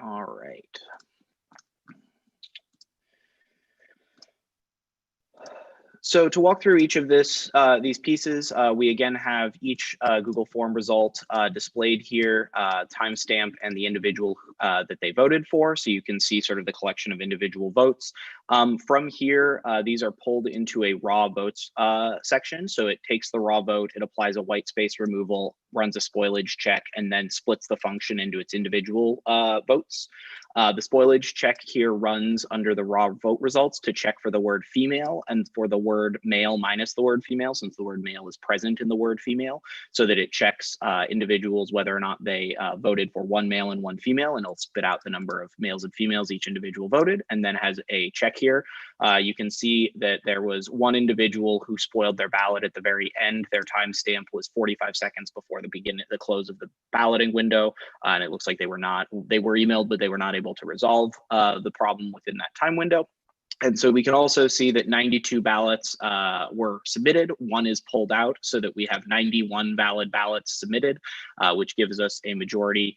S2: All right. So to walk through each of these pieces, we again have each Google form result displayed here, timestamp and the individual that they voted for. So you can see sort of the collection of individual votes. From here, these are pulled into a raw votes section. So it takes the raw vote, it applies a white space removal, runs a spoilage check, and then splits the function into its individual votes. The spoilage check here runs under the raw vote results to check for the word female and for the word male minus the word female, since the word male is present in the word female, so that it checks individuals whether or not they voted for 1 male and 1 female, and it'll spit out the number of males and females each individual voted, and then has a check here. You can see that there was 1 individual who spoiled their ballot at the very end. Their timestamp was 45 seconds before the close of the balloting window, and it looks like they were emailed, but they were not able to resolve the problem within that time window. And so we can also see that 92 ballots were submitted. 1 is pulled out, so that we have 91 valid ballots submitted, which gives us a majority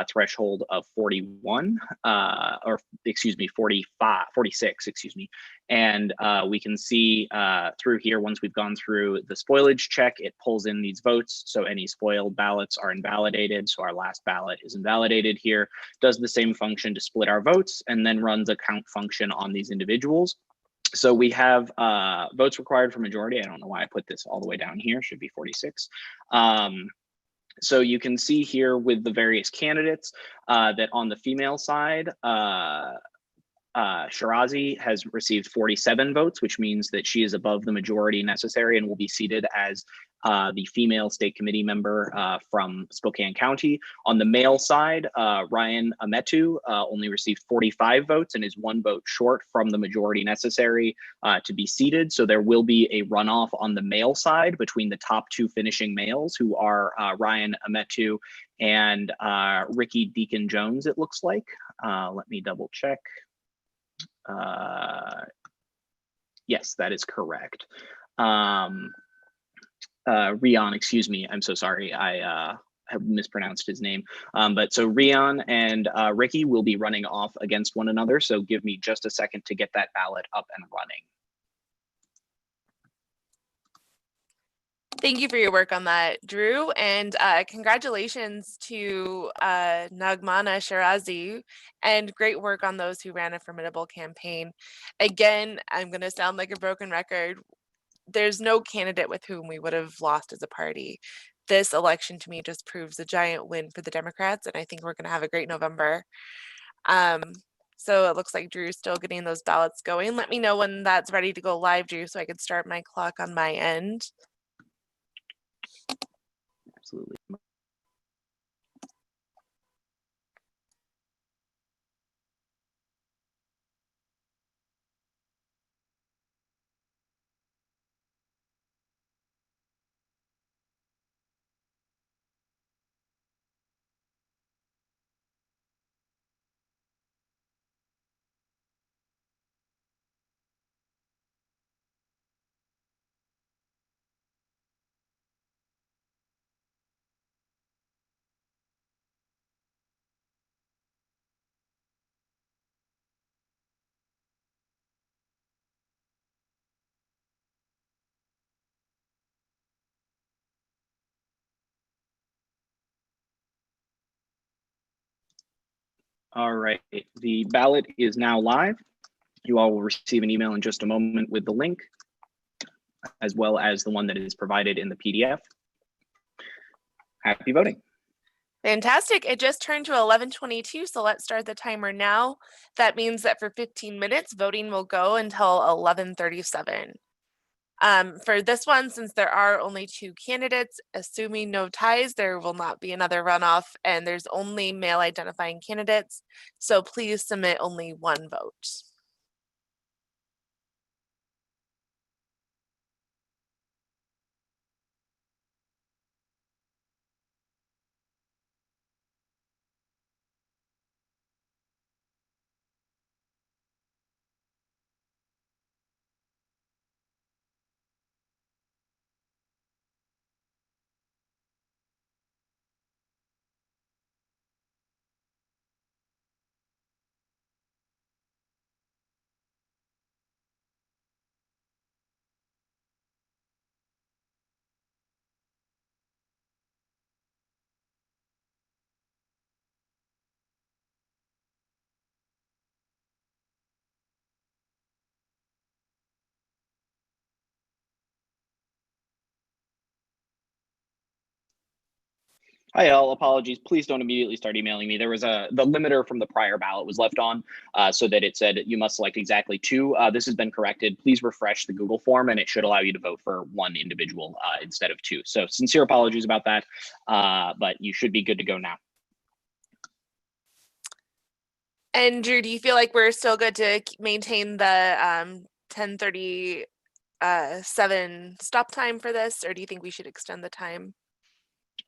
S2: threshold of 41, or excuse me, 46, excuse me. And we can see through here, once we've gone through the spoilage check, it pulls in these votes. So any spoiled ballots are invalidated. So our last ballot is invalidated here, does the same function to split our votes, and then runs a count function on these individuals. So we have votes required for majority. I don't know why I put this all the way down here, should be 46. So you can see here with the various candidates that on the female side, Shirazi has received 47 votes, which means that she is above the majority necessary and will be seated as the female state committee member from Spokane County. On the male side, Ryan Ametu only received 45 votes and is 1 vote short from the majority necessary to be seated. So there will be a runoff on the male side between the top 2 finishing males, who are Ryan Ametu and Ricky Deacon Jones, it looks like. Let me double check. Yes, that is correct. Rian, excuse me, I'm so sorry, I have mispronounced his name. But so Rian and Ricky will be running off against one another, so give me just a second to get that ballot up and running.
S5: Thank you for your work on that, Drew, and congratulations to Nagmana Shirazi, and great work on those who ran a formidable campaign. Again, I'm going to sound like a broken record. There's no candidate with whom we would have lost as a party. This election to me just proves a giant win for the Democrats, and I think we're going to have a great November. So it looks like Drew's still getting those ballots going. Let me know when that's ready to go live, Drew, so I can start my clock on my end.
S2: Absolutely. All right, the ballot is now live. You all will receive an email in just a moment with the link, as well as the one that is provided in the PDF. Happy voting.
S5: Fantastic. It just turned to 11:22, so let's start the timer now. That means that for 15 minutes, voting will go until 11:37. For this one, since there are only 2 candidates, assuming no ties, there will not be another runoff, and there's only male identifying candidates. So please submit only 1 vote.
S2: Hi all, apologies. Please don't immediately start emailing me. There was the limiter from the prior ballot was left on so that it said you must select exactly 2. This has been corrected. Please refresh the Google form and it should allow you to vote for 1 individual instead of 2. So sincere apologies about that, but you should be good to go now.
S5: And Drew, do you feel like we're still good to maintain the 10:37 stop time for this, or do you think we should extend the time?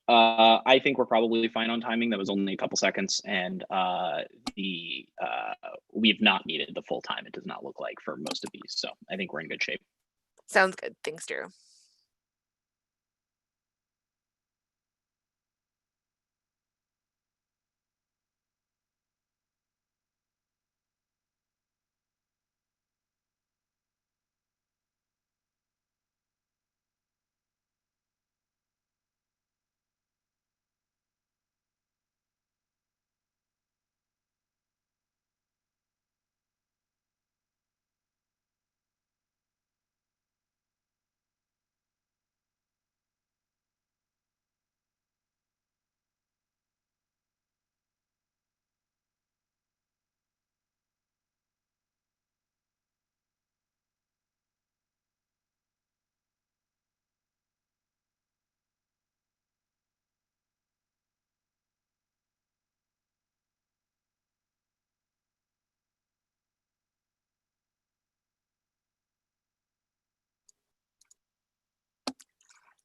S2: I think we're probably fine on timing. That was only a couple seconds, and we've not needed the full time. It does not look like for most of these, so I think we're in good shape.
S5: Sounds good. Thanks, Drew.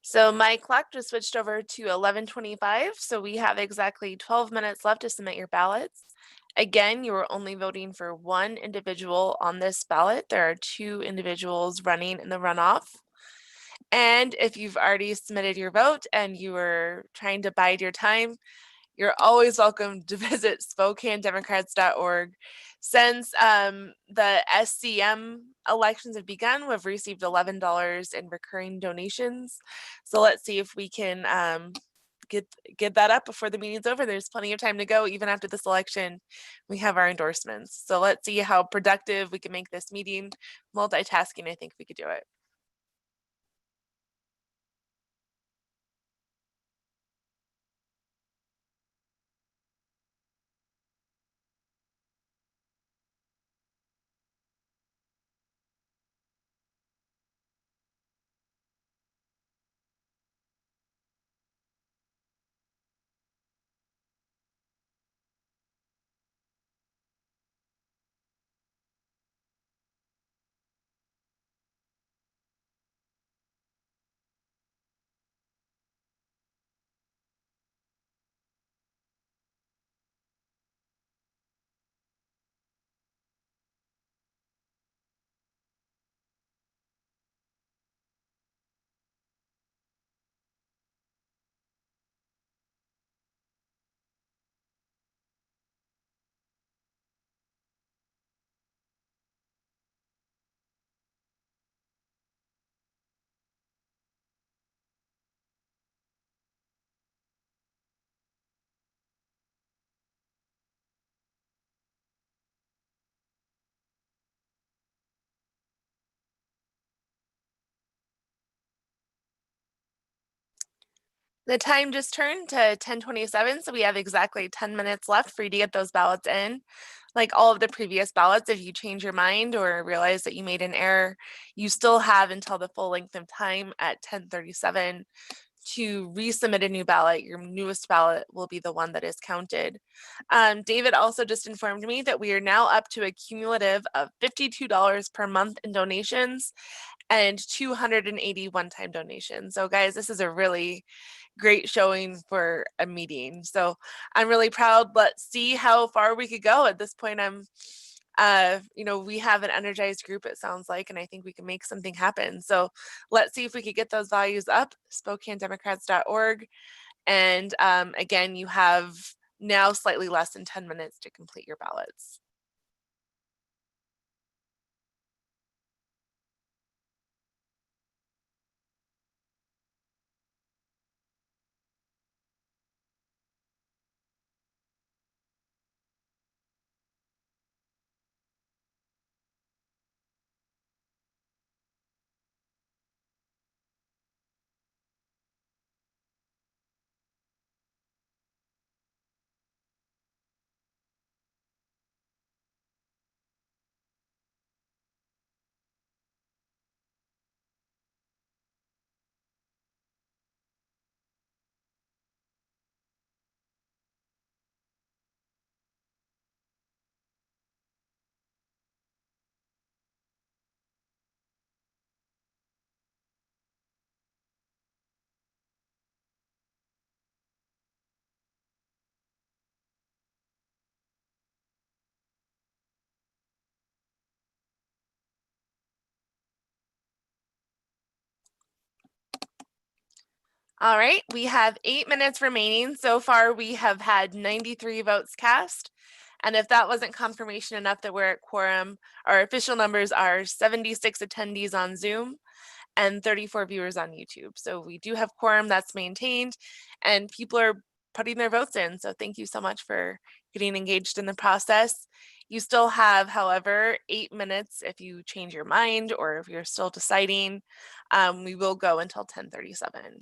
S5: So my clock just switched over to 11:25, so we have exactly 12 minutes left to submit your ballots. Again, you are only voting for 1 individual on this ballot. There are 2 individuals running in the runoff. And if you've already submitted your vote and you were trying to bide your time, you're always welcome to visit SpokaneDemocrats.org. Since the SCM elections have begun, we've received $11 in recurring donations. So let's see if we can get that up before the meeting's over. There's plenty of time to go. Even after this election, we have our endorsements. So let's see how productive we can make this meeting. Multitasking, I think we could do it. The time just turned to 10:27, so we have exactly 10 minutes left for you to get those ballots in. Like all of the previous ballots, if you change your mind or realize that you made an error, you still have until the full length of time at 10:37 to resubmit a new ballot. Your newest ballot will be the one that is counted. David also just informed me that we are now up to a cumulative of $52 per month in donations and 280 one-time donations. So guys, this is a really great showing for a meeting. So I'm really proud. Let's see how far we could go. At this point, we have an energized group, it sounds like, and I think we can make something happen. So let's see if we could get those values up, SpokaneDemocrats.org. And again, you have now slightly less than 10 minutes to complete your ballots. All right, we have 8 minutes remaining. So far, we have had 93 votes cast. And if that wasn't confirmation enough that we're at quorum, our official numbers are 76 attendees on Zoom and 34 viewers on YouTube. So we do have quorum that's maintained and people are putting their votes in. So thank you so much for getting engaged in the process. You still have, however, 8 minutes if you change your mind or if you're still deciding. We will go until 10:37.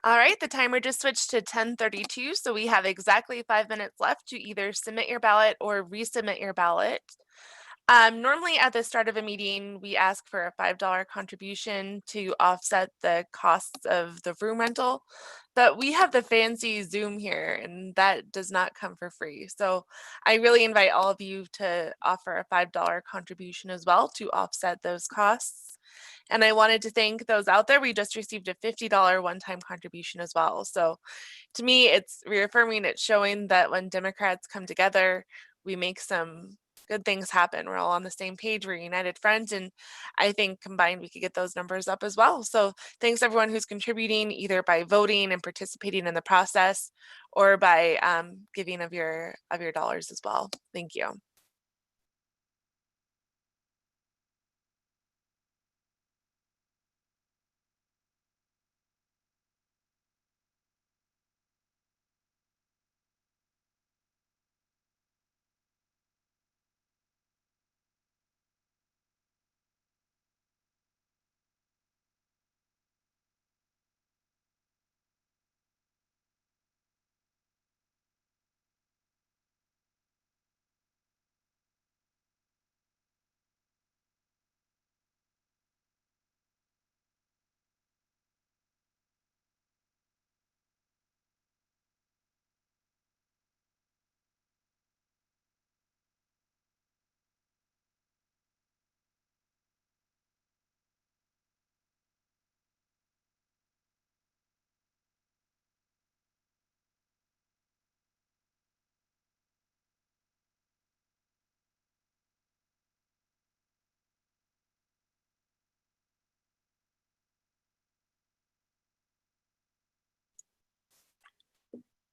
S5: All right, the timer just switched to 10:32, so we have exactly 5 minutes left to either submit your ballot or resubmit your ballot. Normally at the start of a meeting, we ask for a $5 contribution to offset the costs of the room rental, but we have the fancy Zoom here and that does not come for free. So I really invite all of you to offer a $5 contribution as well to offset those costs. And I wanted to thank those out there. We just received a $50 one-time contribution as well. So to me, it's reaffirming, it's showing that when Democrats come together, we make some good things happen. We're all on the same page. We're united front. And I think combined, we could get those numbers up as well. So thanks everyone who's contributing either by voting and participating in the process or by giving of your dollars as well. Thank you.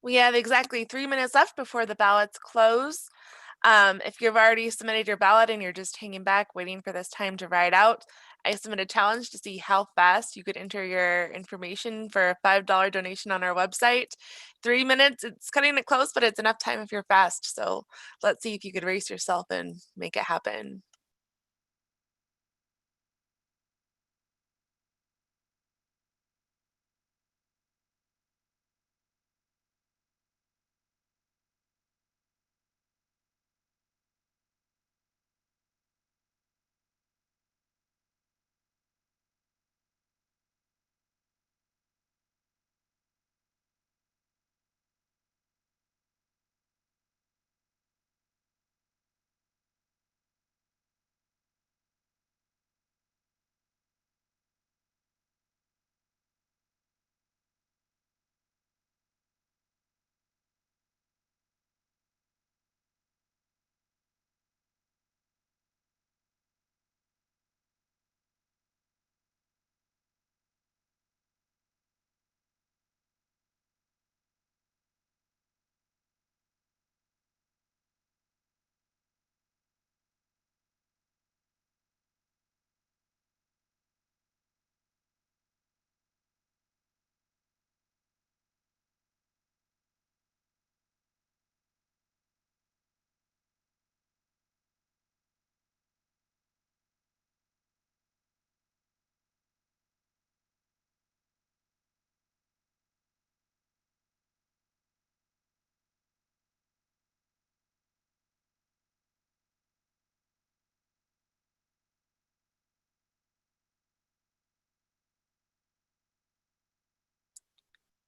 S5: We have exactly 3 minutes left before the ballots close. If you've already submitted your ballot and you're just hanging back waiting for this time to ride out, I submit a challenge to see how fast you could enter your information for a $5 donation on our website. 3 minutes, it's cutting it close, but it's enough time if you're fast. So let's see if you could race yourself and make it happen.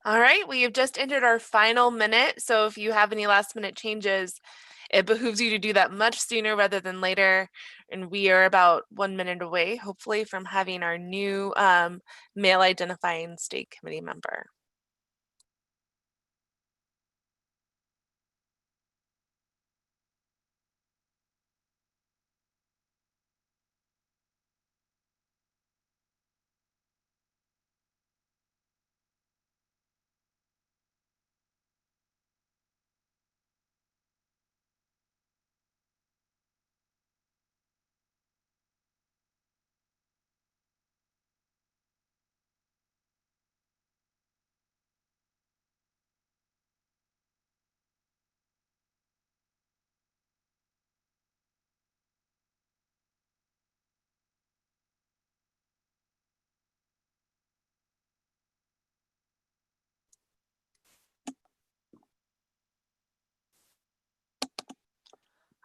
S5: All right, we have just entered our final minute. So if you have any last minute changes, it behooves you to do that much sooner rather than later. And we are about 1 minute away, hopefully, from having our new male identifying state committee member.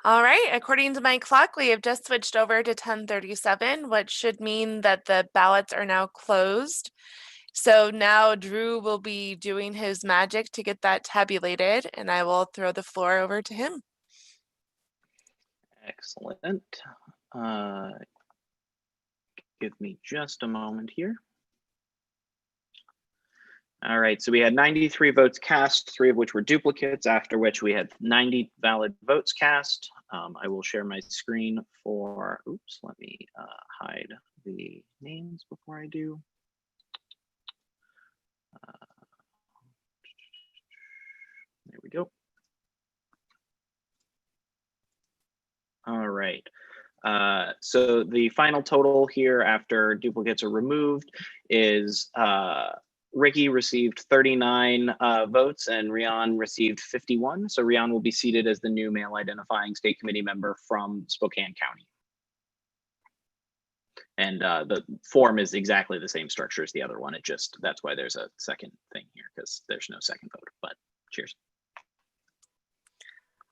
S5: All right, according to my clock, we have just switched over to 10:37, which should mean that the ballots are now closed. So now Drew will be doing his magic to get that tabulated, and I will throw the floor over to him.
S2: Excellent. Give me just a moment here. All right, so we had 93 votes cast, 3 of which were duplicates, after which we had 90 valid votes cast. I will share my screen for, oops, let me hide the names before I do. There we go. All right. So the final total here after duplicates are removed is Ricky received 39 votes and Rian received 51. So Rian will be seated as the new male identifying state committee member from Spokane County. And the form is exactly the same structure as the other one. It just, that's why there's a second thing here, because there's no second vote, but cheers.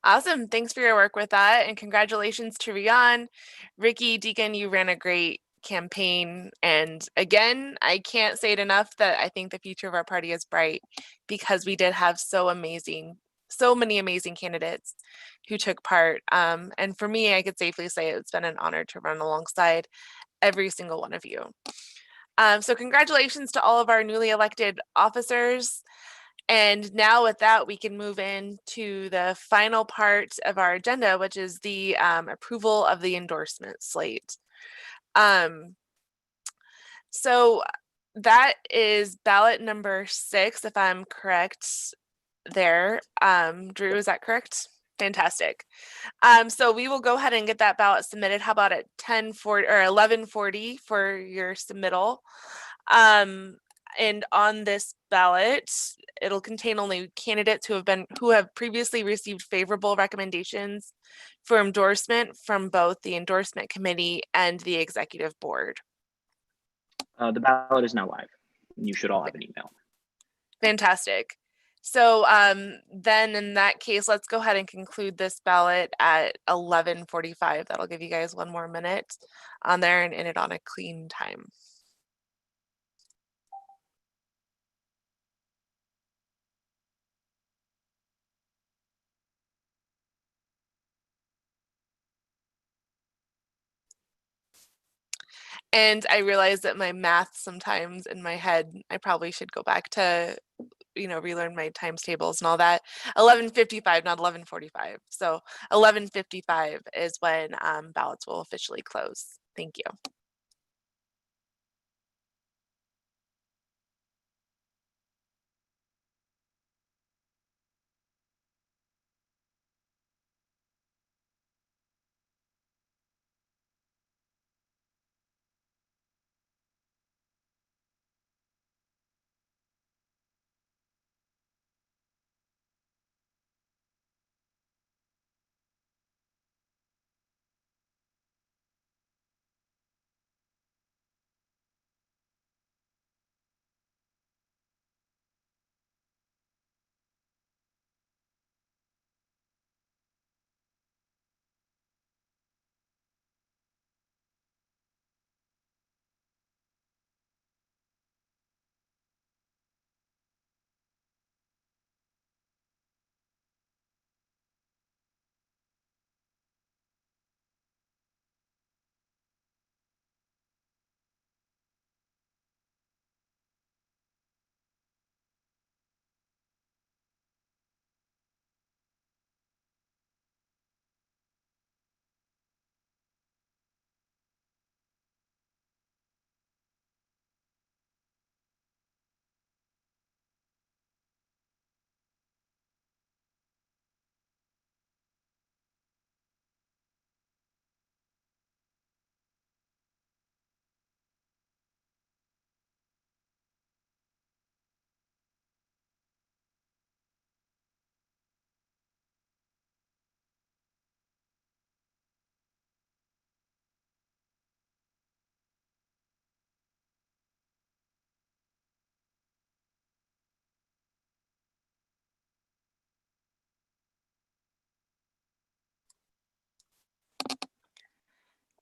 S5: Awesome. Thanks for your work with that. And congratulations to Rian. Ricky, Deacon, you ran a great campaign. And again, I can't say it enough that I think the future of our party is bright because we did have so many amazing candidates who took part. And for me, I could safely say it's been an honor to run alongside every single one of you. So congratulations to all of our newly elected officers. And now with that, we can move into the final part of our agenda, which is the approval of the endorsement slate. So that is ballot number 6, if I'm correct there. Drew, is that correct? Fantastic. So we will go ahead and get that ballot submitted. How about at 10:40 or 11:40 for your submittal? And on this ballot, it'll contain only candidates who have previously received favorable recommendations for endorsement from both the endorsement committee and the executive board.
S2: The ballot is now live. You should all have an email.
S5: Fantastic. So then in that case, let's go ahead and conclude this ballot at 11:45. That'll give you guys 1 more minute on there and end it on a clean time. And I realize that my math sometimes in my head, I probably should go back to, relearn my times tables and all that. 11:55, not 11:45. So 11:55 is when ballots will officially close. Thank you.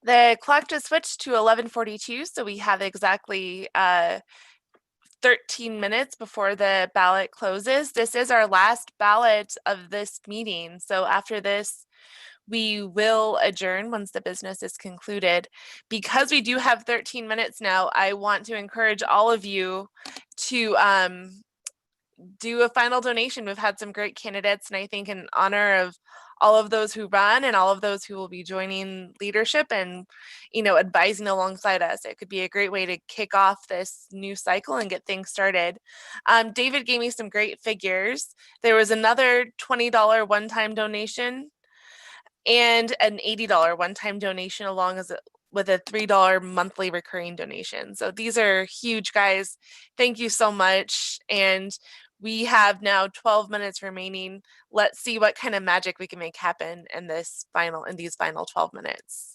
S5: The clock just switched to 11:42, so we have exactly 13 minutes before the ballot closes. This is our last ballot of this meeting. So after this, we will adjourn once the business is concluded. Because we do have 13 minutes now, I want to encourage all of you to do a final donation. We've had some great candidates, and I think in honor of all of those who run and all of those who will be joining leadership and, advising alongside us, it could be a great way to kick off this new cycle and get things started. David gave me some great figures. There was another $20 one-time donation and an $80 one-time donation along with a $3 monthly recurring donation. So these are huge, guys. Thank you so much. And we have now 12 minutes remaining. Let's see what kind of magic we can make happen in these final 12 minutes.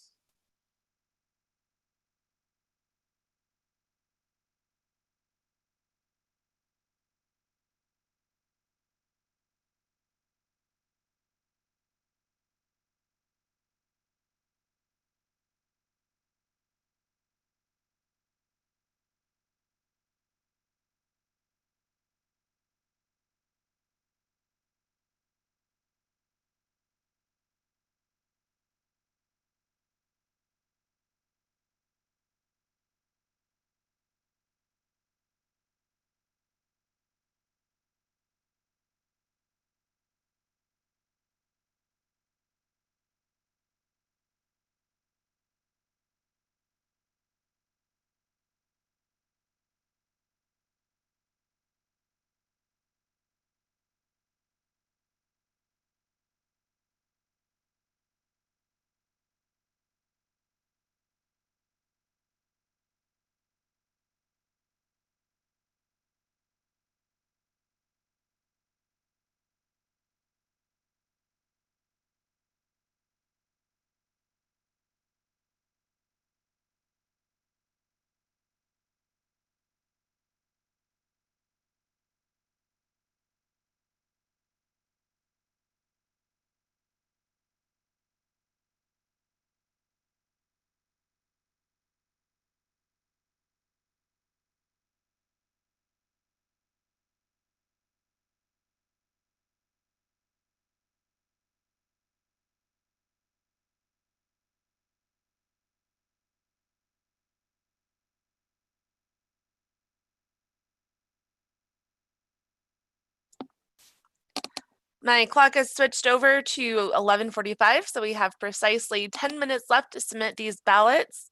S5: My clock has switched over to 11:45, so we have precisely 10 minutes left to submit these ballots.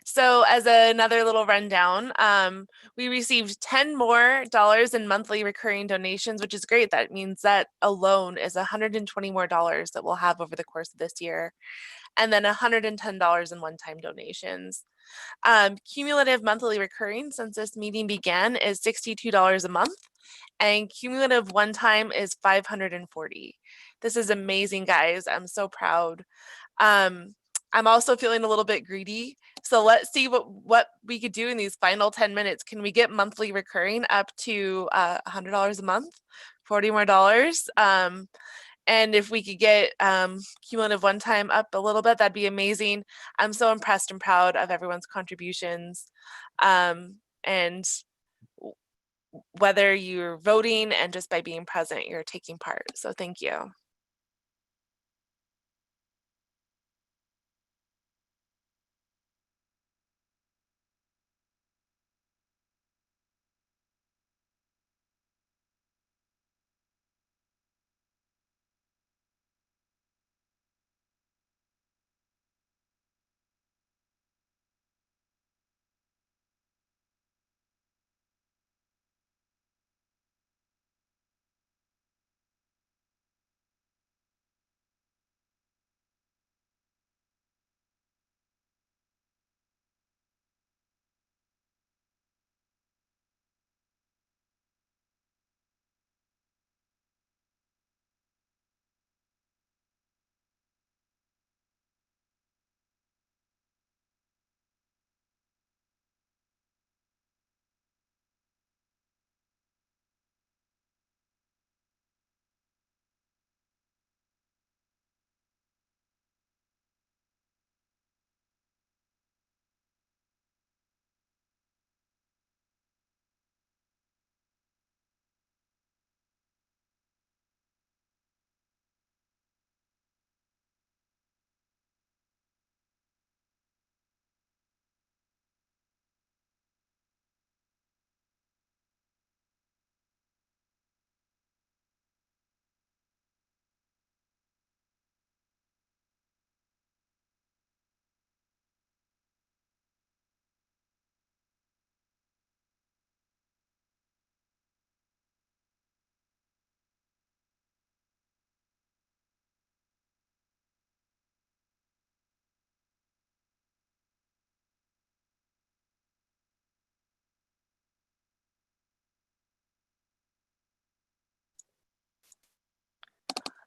S5: So as another little rundown, we received $10 more in monthly recurring donations, which is great. That means that alone is $120 more that we'll have over the course of this year, and then $110 in one-time donations. Cumulative monthly recurring since this meeting began is $62 a month, and cumulative one time is 540. This is amazing, guys. I'm so proud. I'm also feeling a little bit greedy. So let's see what we could do in these final 10 minutes. Can we get monthly recurring up to $100 a month, 40 more dollars? And if we could get cumulative one time up a little bit, that'd be amazing. I'm so impressed and proud of everyone's contributions. And whether you're voting and just by being present, you're taking part. So thank you.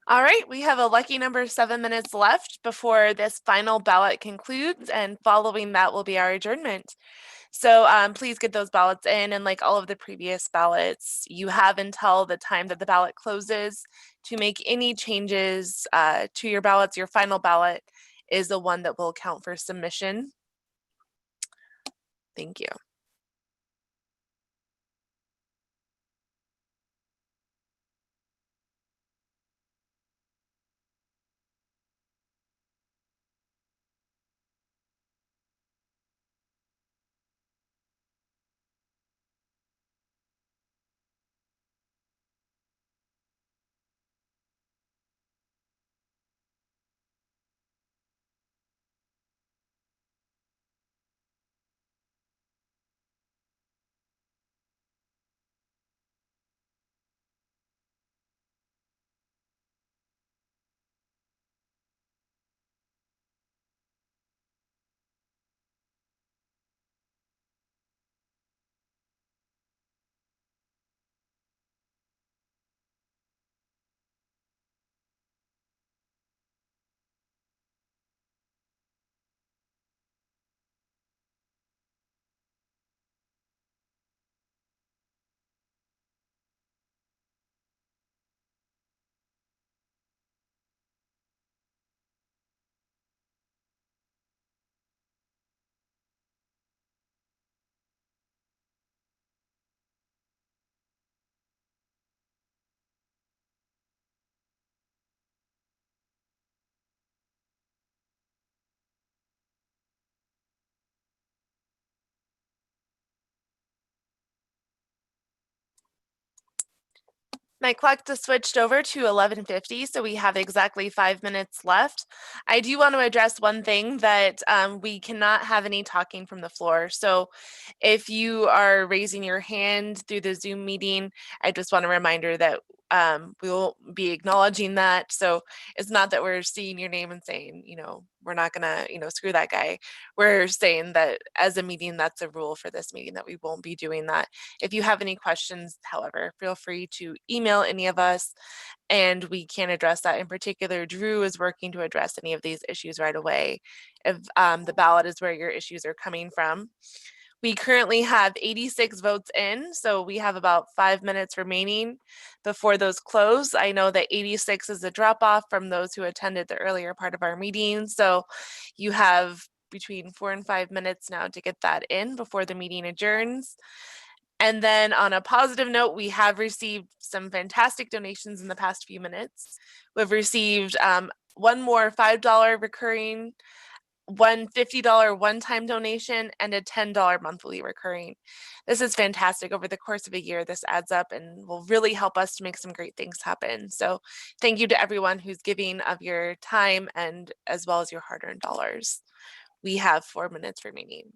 S5: All right, we have a lucky number 7 minutes left before this final ballot concludes, and following that will be our adjournment. So please get those ballots in, and like all of the previous ballots, you have until the time that the ballot closes to make any changes to your ballots. Your final ballot is the one that will count for submission. Thank you. My clock just switched over to 11:50, so we have exactly 5 minutes left. I do want to address one thing that we cannot have any talking from the floor. So if you are raising your hand through the Zoom meeting, I just want a reminder that we will be acknowledging that. So it's not that we're seeing your name and saying, we're not gonna, screw that guy. We're saying that as a meeting, that's a rule for this meeting, that we won't be doing that. If you have any questions, however, feel free to email any of us and we can address that. In particular, Drew is working to address any of these issues right away if the ballot is where your issues are coming from. We currently have 86 votes in, so we have about 5 minutes remaining before those close. I know that 86 is a drop off from those who attended the earlier part of our meeting, so you have between 4 and 5 minutes now to get that in before the meeting adjourns. And then on a positive note, we have received some fantastic donations in the past few minutes. We've received one more $5 recurring, one $50 one-time donation, and a $10 monthly recurring. This is fantastic. Over the course of a year, this adds up and will really help us to make some great things happen. So thank you to everyone who's giving of your time and as well as your hard-earned dollars. We have 4 minutes remaining.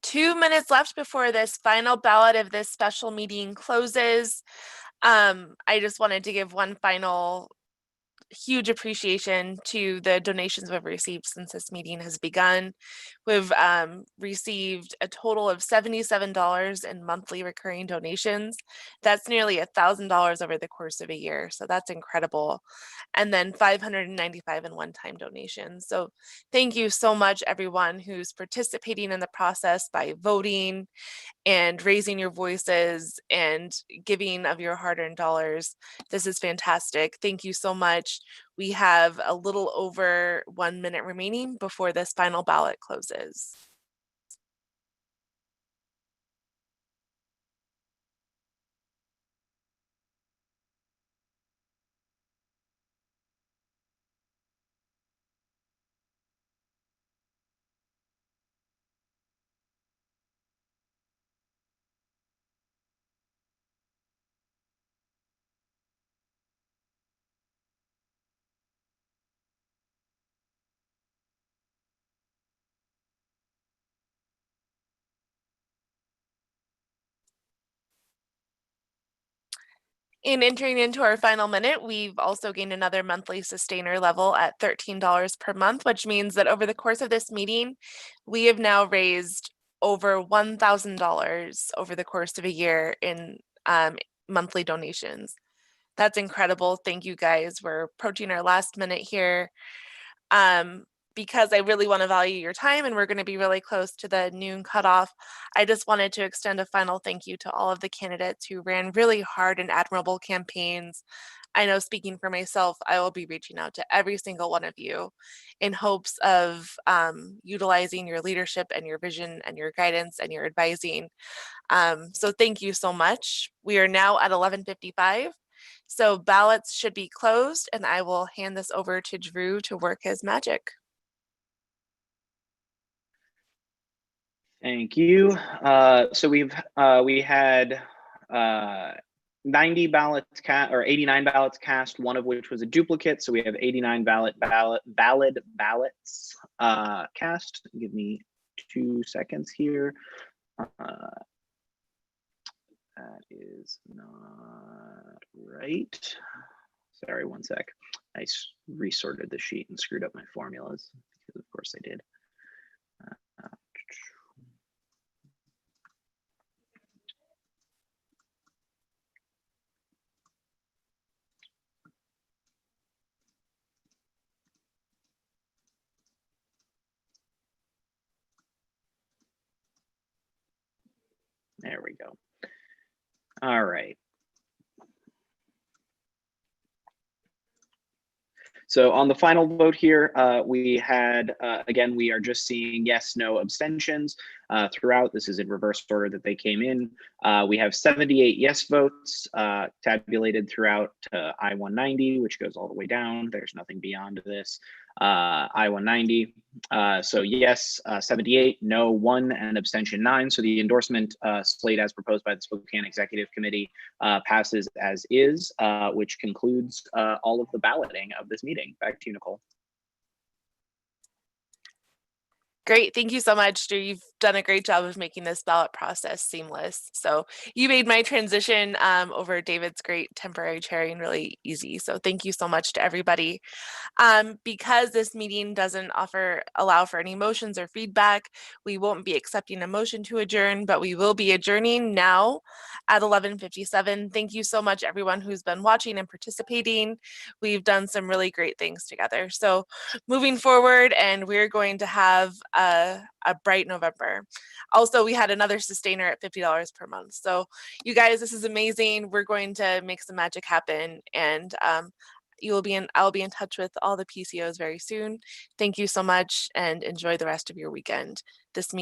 S5: 2 minutes left before this final ballot of this special meeting closes. I just wanted to give one final huge appreciation to the donations we've received since this meeting has begun. We've received a total of $77 in monthly recurring donations. That's nearly $1,000 over the course of a year. So that's incredible. And then 595 in one-time donations. So thank you so much, everyone who's participating in the process by voting and raising your voices and giving of your hard-earned dollars. This is fantastic. Thank you so much. We have a little over 1 minute remaining before this final ballot closes. In entering into our final minute, we've also gained another monthly sustainer level at $13 per month, which means that over the course of this meeting, we have now raised over $1,000 over the course of a year in monthly donations. That's incredible. Thank you guys. We're approaching our last minute here. Because I really want to value your time and we're going to be really close to the noon cutoff, I just wanted to extend a final thank you to all of the candidates who ran really hard and admirable campaigns. I know, speaking for myself, I will be reaching out to every single one of you in hopes of utilizing your leadership and your vision and your guidance and your advising. So thank you so much. We are now at 11:55. So ballots should be closed and I will hand this over to Drew to work his magic.
S2: Thank you. So we had 90 ballots cast, or 89 ballots cast, one of which was a duplicate. So we have 89 valid ballots cast. Give me 2 seconds here. That is not right. Sorry, 1 sec. I resorted the sheet and screwed up my formulas because of course I did. There we go. All right. So on the final vote here, we had, again, we are just seeing yes, no, abstentions throughout. This is in reverse order that they came in. We have 78 yes votes tabulated throughout I-190, which goes all the way down. There's nothing beyond this. I-190. So yes, 78, no, 1, and abstention 9. So the endorsement slate as proposed by the Spokane Executive Committee passes as is, which concludes all of the balloting of this meeting. Back to you, Nicole.
S5: Great. Thank you so much, Drew. You've done a great job of making this ballot process seamless. So you made my transition over David's great temporary chairing really easy. So thank you so much to everybody. Because this meeting doesn't allow for any motions or feedback, we won't be accepting a motion to adjourn, but we will be adjourning now at 11:57. Thank you so much, everyone who's been watching and participating. We've done some really great things together. So moving forward, and we're going to have a bright November. Also, we had another sustainer at $50 per month. So you guys, this is amazing. We're going to make some magic happen, and I'll be in touch with all the PCOs very soon. Thank you so much and enjoy the rest of your weekend. This meeting